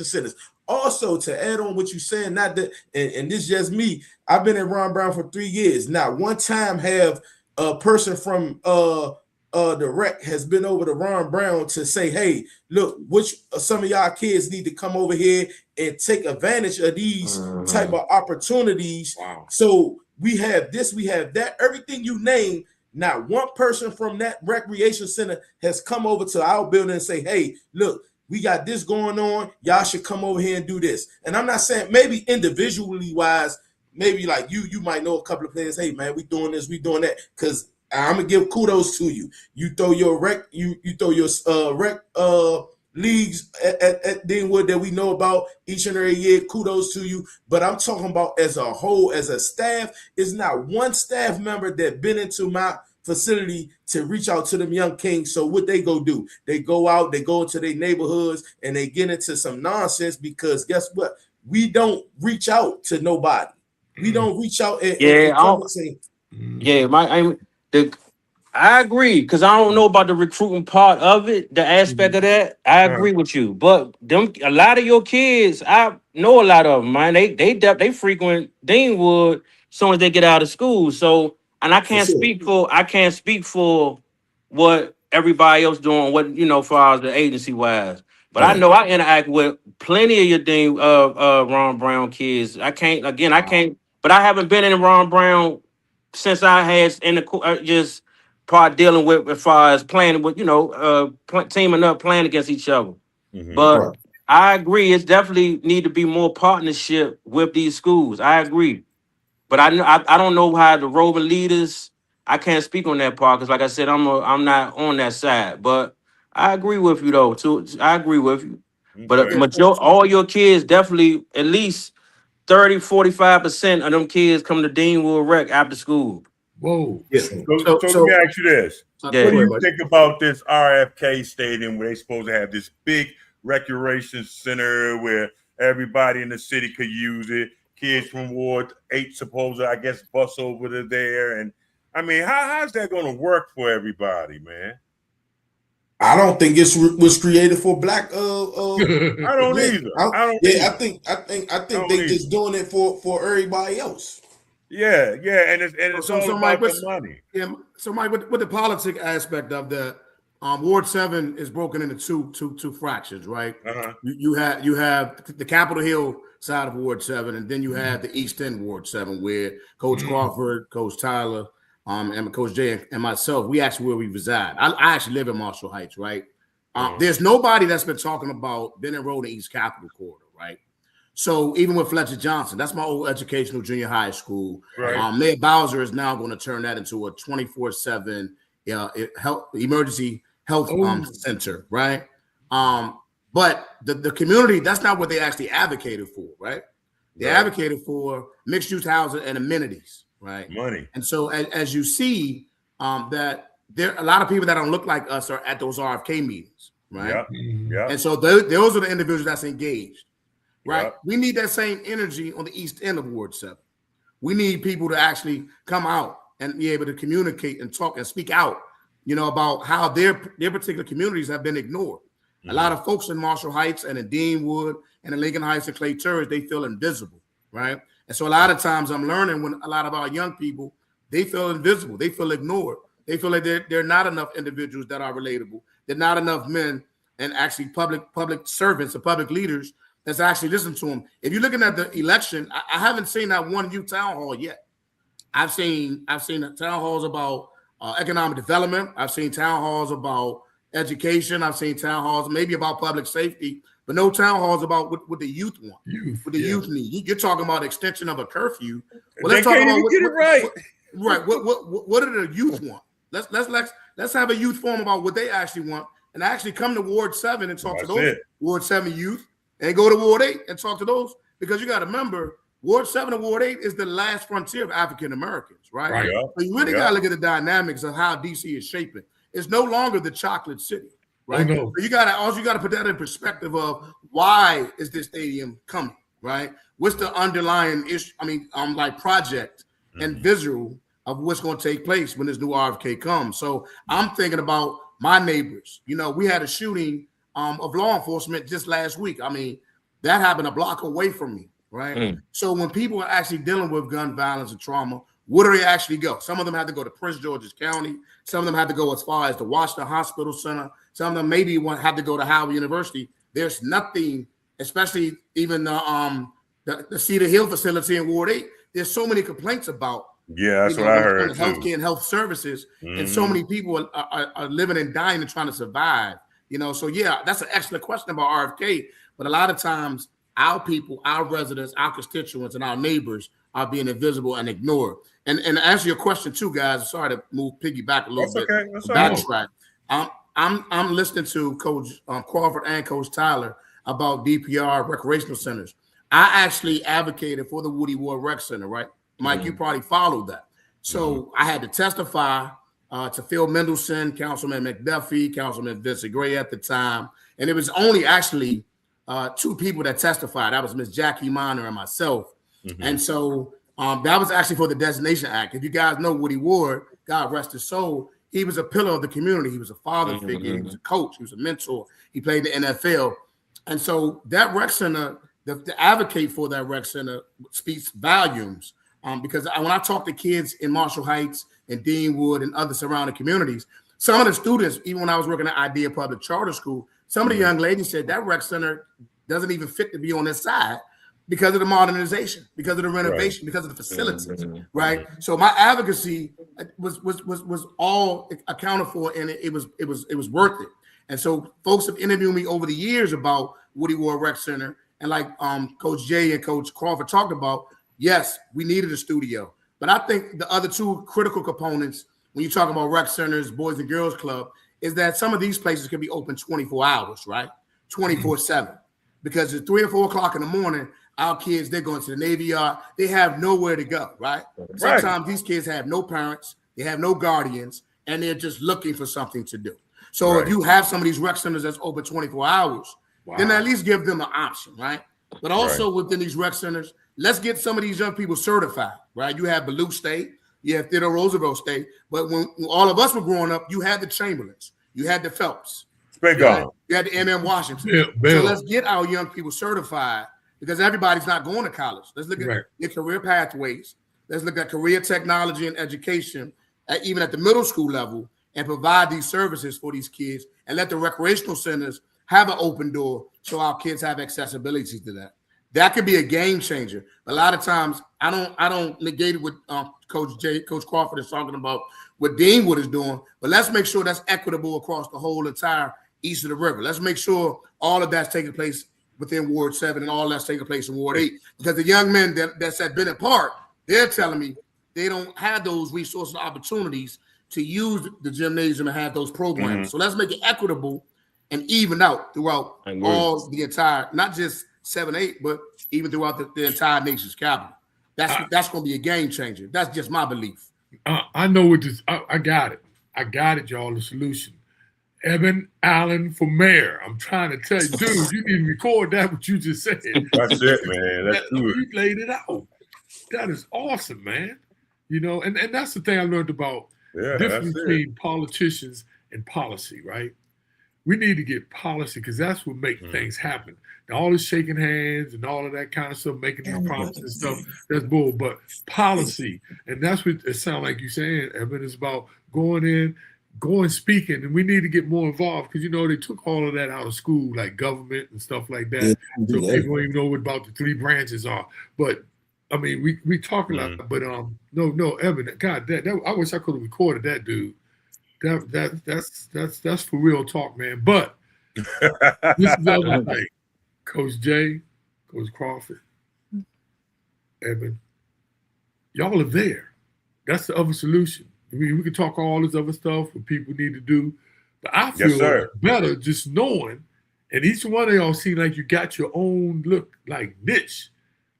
centers. Also, to add on what you're saying, not that, and this is just me, I've been at Ron Brown for 3 years. Not one time have a person from the rec has been over to Ron Brown to say, hey, look, some of y'all kids need to come over here and take advantage of these type of opportunities. Wow. So we have this, we have that, everything you name. Not one person from that recreation center has come over to our building and say, hey, look, we got this going on. Y'all should come over here and do this. And I'm not saying, maybe individually wise, maybe like you might know a couple of players, hey man, we doing this, we doing that. Because I'm gonna give kudos to you. You throw your rec, you throw your rec leagues at Deanwood that we know about each and every year. Kudos to you. But I'm talking about as a whole, as a staff. It's not one staff member that been into my facility to reach out to them young kings. So what they go do? They go out, they go into their neighborhoods, and they get into some nonsense, because guess what? We don't reach out to nobody. We don't reach out and say, Yeah, I agree because I don't know about the recruiting part of it, the aspect of that. I agree with you, but a lot of your kids, I know a lot of them, man. They frequent Deanwood as soon as they get out of school. So, and I can't speak for what everybody else doing, what far as the agency wise. But I know I interact with plenty of your Ron Brown kids. I can't, but I haven't been in Ron Brown since I had in the just part dealing with as far as playing with, teaming up, playing against each other. But I agree, it's definitely need to be more partnership with these schools. I agree. But I don't know how the roving leaders, I can't speak on that part because like I said, I'm not on that side. But I agree with you though, too. I agree with you. But all your kids definitely at least 30-45% of them kids come to Deanwood Rec after school. Whoa. Yeah. So let me ask you this. What do you think about this RFK stadium where they're supposed to have this big recreation center where everybody in the city could use it? Kids from Ward 8 supposedly, I guess, bus over to there. And I mean, how's that going to work for everybody, man? I don't think it was created for black. I don't either. I think they just doing it for everybody else. Yeah, and it's all about the money. Yeah, so Mike, with the politic aspect of that, Ward 7 is broken into two fractions, right? You have the Capitol Hill side of Ward 7, and then you have the East End Ward 7, where Coach Crawford, Coach Tyler, and Coach Jay and myself, we actually where we reside. I actually live in Marshall Heights, right? There's nobody that's been talking about Benning Road and East Capitol Corridor, right? So even with Fletcher Johnson, that's my old educational junior high school. Right. Mayor Bowser is now going to turn that into a 24/7 emergency health center, right? But the community, that's not what they actually advocated for, right? They advocated for mixed use housing and amenities, right? Money. And so as you see, that there a lot of people that don't look like us are at those RFK meetings, right? Yeah. And so those are the individuals that's engaged. Right. Yep. We need that same energy on the east end of Ward 7. We need people to actually come out and be able to communicate and talk and speak out, about how their particular communities have been ignored. A lot of folks in Marshall Heights and in Deanwood and in Lincoln Heights and Clay Terrace, they feel invisible, right? And so a lot of times I'm learning when a lot of our young people, they feel invisible, they feel ignored. They feel like there are not enough individuals that are relatable. There are not enough men and actually public servants or public leaders that's actually listening to them. If you're looking at the election, I haven't seen that one youth town hall yet. I've seen town halls about economic development. I've seen town halls about education. I've seen town halls maybe about public safety, but no town halls about what the youth want, what the youth need. You're talking about extension of a curfew. Well, let's talk about what do the youth want? Let's have a youth forum about what they actually want, and actually come to Ward 7 and talk to those Ward 7 youth. And go to Ward 8 and talk to those, because you got to remember, Ward 7 and Ward 8 is the last frontier of African Americans, right? So you really got to look at the dynamics of how DC is shaping. It's no longer the chocolate city, right? So you got to put that in perspective of why is this stadium coming, right? What's the underlying issue? Project and visual of what's going to take place when this new RFK comes. So I'm thinking about my neighbors. We had a shooting of law enforcement just last week. That happened a block away from me, right? So when people are actually dealing with gun violence and trauma, where do they actually go? Some of them have to go to Prince George's County. Some of them have to go as far as the Washington Hospital Center. Some of them maybe have to go to Howard University. There's nothing, especially even the Cedar Hill facility in Ward 8. There's so many complaints about. Yeah, that's what I heard. Healthcare and health services, and so many people are living and dying and trying to survive. So yeah, that's an excellent question about RFK. But a lot of times, our people, our residents, our constituents, and our neighbors are being invisible and ignored. And to answer your question too, guys, I'm sorry to piggyback a little bit. That's backtrack. I'm listening to Coach Crawford and Coach Tyler about DPR recreational centers. I actually advocated for the Woody Ward Rec Center, right? Mike, you probably followed that. So I had to testify to Phil Mendelson, Councilman McDuffie, Councilman Vincent Gray at the time. And it was only actually two people that testified. That was Miss Jackie Miner and myself. And so That was actually for the Designation Act. If you guys know Woody Ward, God rest his soul, he was a pillar of the community. He was a father figure. He was a coach. He was a mentor. He played the NFL. And so that rec center, the advocate for that rec center speaks volumes. Because when I talk to kids in Marshall Heights and Deanwood and other surrounding communities, some of the students, even when I was working at Idea Public Charter School, some of the young ladies said that rec center doesn't even fit to be on this side because of the modernization, because of the renovation, because of the facilities, right? So my advocacy was all accounted for, and it was worth it. And so folks have interviewed me over the years about Woody Ward Rec Center, and like Coach Jay and Coach Crawford talked about, yes, we needed a studio. But I think the other two critical components when you talk about rec centers, Boys and Girls Club, is that some of these places can be open 24 hours, right? 24/7. Because at 3 or 4 o'clock in the morning, our kids, they're going to the Navy Yard. They have nowhere to go, right? Sometimes these kids have no parents, they have no guardians, and they're just looking for something to do. So if you have some of these rec centers that's open 24 hours, then at least give them an option, right? But also within these rec centers, let's get some of these young people certified, right? You have Baloo State, you have Theodore Roosevelt State, but when all of us were growing up, you had the Chamberlains, you had the Phelps, you had the M.M. Washington. So let's get our young people certified because everybody's not going to college. Let's look at your career pathways. Let's look at career technology and education, even at the middle school level, and provide these services for these kids and let the recreational centers have an open door so our kids have accessibility to that. That could be a game changer. A lot of times, I don't negate it with Coach Crawford is talking about what Deanwood is doing, but let's make sure that's equitable across the whole entire east of the river. Let's make sure all of that's taking place within Ward 7 and all that's taking place in Ward 8. Because the young men that's at Bennett Park, they're telling me they don't have those resources and opportunities to use the gymnasium and have those programs. So let's make it equitable and even out throughout all the entire, not just 7-8, but even throughout the entire nation's capital. That's going to be a game changer. That's just my belief. I know what this. I got it. I got it, y'all. The solution. Ebbon Allen for mayor. I'm trying to tell you, dude. You need to record that. What you just said. That's it, man. That's good. You laid it out. That is awesome, man. You know, and that's the thing I learned about difference between politicians and policy, right? We need to get policy because that's what makes things happen. Now, all this shaking hands and all of that kind of stuff, making these promises and stuff, that's bull. But policy, and that's what it sounds like you're saying, Ebbon, is about going speaking, and we need to get more involved because, you know, they took all of that out of school, like government and stuff like that. So people don't even know what about the 3 branches are. But, I mean, we talk a lot, but no, Ebbon, God, that I wish I could have recorded that, dude. That's for real talk, man. But this is the other thing. Coach Jay, Coach Crawford, Ebbon, y'all are there. That's the other solution. I mean, we can talk all this other stuff what people need to do, but I feel better just knowing, and each one of y'all seem like you got your own niche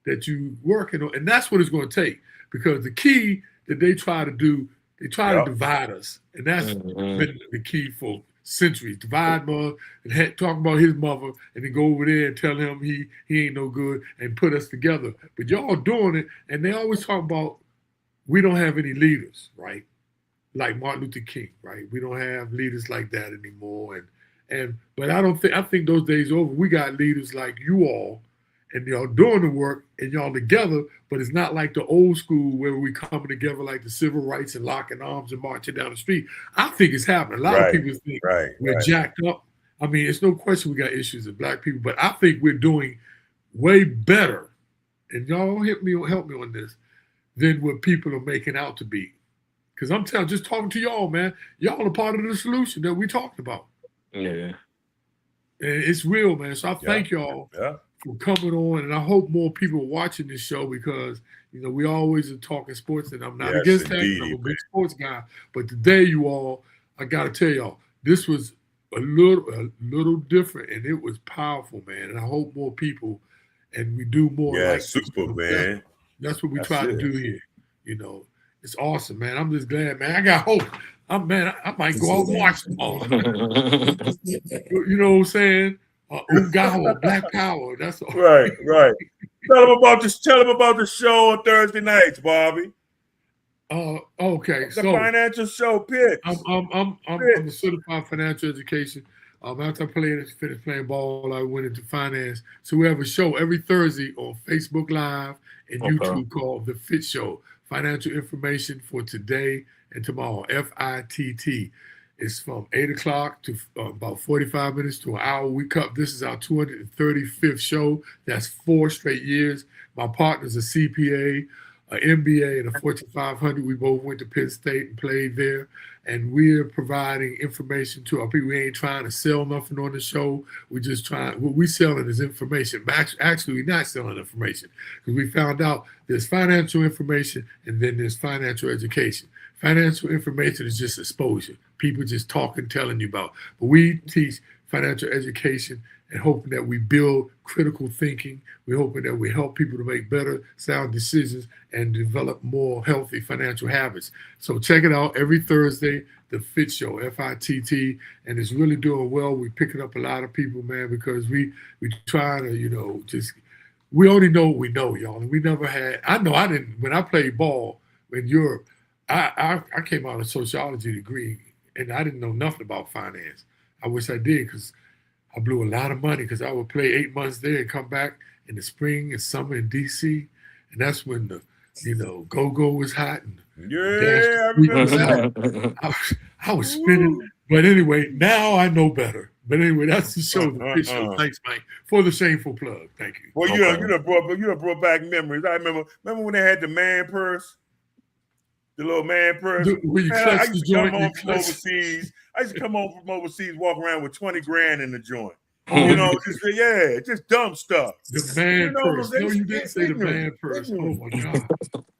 that you working on, and that's what it's going to take because the key that they try to do, they try to divide us, and that's been the key for centuries. Divide mother and talk about his mother, and then go over there and tell him he ain't no good, and put us together. But y'all doing it, and they always talk about we don't have any leaders, right? Like Martin Luther King, right? We don't have leaders like that anymore, but I think those days are over. We got leaders like you all, and y'all doing the work, and y'all together, but it's not like the old school where we coming together like the civil rights and locking arms and marching down the street. I think it's happening. A lot of people think we're jacked up. I mean, it's no question we got issues with Black people, but I think we're doing way better, and y'all help me on this, than what people are making out to be. Because I'm just talking to y'all, man. Y'all are part of the solution that we talked about. Yeah. And it's real, man. So I thank y'all for coming on, and I hope more people are watching this show because, you know, we always are talking sports, and I'm not against that. I'm a big sports guy. But today, you all, I got to tell y'all, this was a little different, and it was powerful, man. And I hope more people, and we do more. Yeah, like super, man. That's what we try to do here. You know, it's awesome, man. I'm just glad, man. I got hope. I might go out and watch them all. You know what I'm saying? Ungawa, Black Power. That's all. Right. Tell them about the show on Thursday nights, Bobby. Okay. The financial show pitch. I'm a certified financial education. After I finished playing ball, I went into finance. So we have a show every Thursday on Facebook Live and YouTube called The Fit Show. Financial information for today and tomorrow. FITT. It's from 8 o'clock to about 45 minutes to an hour. This is our 235th show. That's 4 straight years. My partner's a CPA, an MBA, and a Fortune 500. We both went to Penn State and played there. And we're providing information to our people. We ain't trying to sell nothing on the show. We're just what we're selling is information. Actually, we're not selling information because we found out there's financial information and then there's financial education. Financial information is just exposure. People just talking, telling you about. But we teach financial education and hoping that we build critical thinking. We're hoping that we help people to make better, sound decisions and develop more healthy financial habits. So check it out every Thursday, The Fit Show, FITT, and it's really doing well. We're picking up a lot of people, man, because we trying to, we only know what we know, y'all. And we never had, when I played ball in Europe, I came out of a sociology degree and I didn't know nothing about finance. I wish I did because I blew a lot of money because I would play 8 months there and come back in the spring and summer in DC. And that's when the, go-go was hot. And I remember that. I was spinning. But anyway, now I know better. But anyway, that's the show. The Fit Show. Thanks, Mike, for the shameful plug. Thank you. Well, you done brought back memories. I remember when they had the man purse. The little man purse. I used to come home from overseas. I used to come home from overseas, walk around with 20 grand in the joint. Just dumb stuff. The man purse. No, you didn't say the man purse. Oh my God.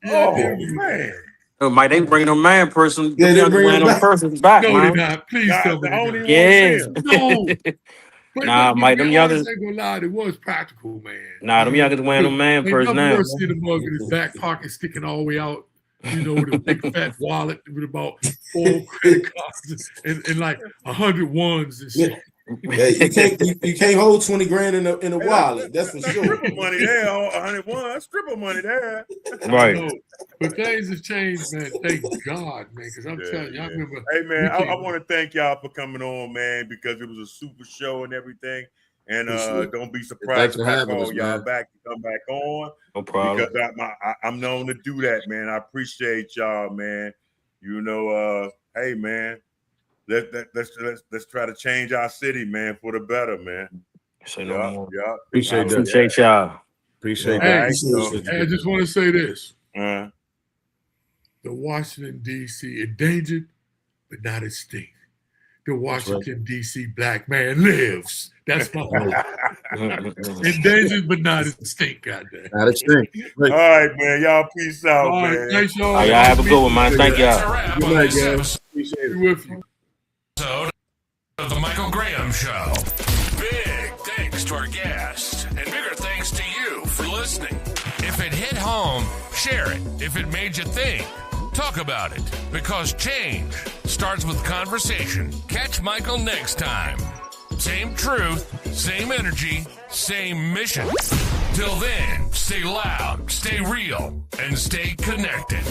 Man. Oh, Mike, they bring them man person. They're bringing them persons back, no, man. They're not. Please tell me. Yes. No. Nah, Mike, them youngers. I ain't gonna lie, it was practical, man. Nah, them youngers wearing them man purse now. Never see the mug in his back pocket sticking all the way out. With a big fat wallet with about 4 credit cards and like 100 ones and shit. Yeah, you can't hold 20 grand in a wallet. That's for sure. Stripper money there, 101. Stripper money there. Right. But things have changed, man. Thank God, man. Because I'm telling you, I remember. Hey, man, I want to thank y'all for coming on, man, because it was a super show and everything. And don't be surprised if I call y'all back to come back on. No problem. Because I'm known to do that, man. I appreciate y'all, man. Hey, man, let's try to change our city, man, for the better, man. Say no more. Yeah. Appreciate y'all. Appreciate that. I just want to say this. The Washington, D.C. endangered, but not extinct. The Washington, D.C. black man lives. That's my hope. Endangered, but not extinct, goddamn. Not extinct. All right, man. Y'all peace out, man. Thanks, y'all. Y'all have a good one, man. Thank y'all. Good night, guys. Appreciate it. With you. Episode of the Michael Graham Show. Big thanks to our guests, and bigger thanks to you for listening. If it hit home, share it. If it made you think, talk about it. Because change starts with conversation. Catch Michael next time. Same truth, same energy, same mission. Till then, stay loud, stay real, and stay connected.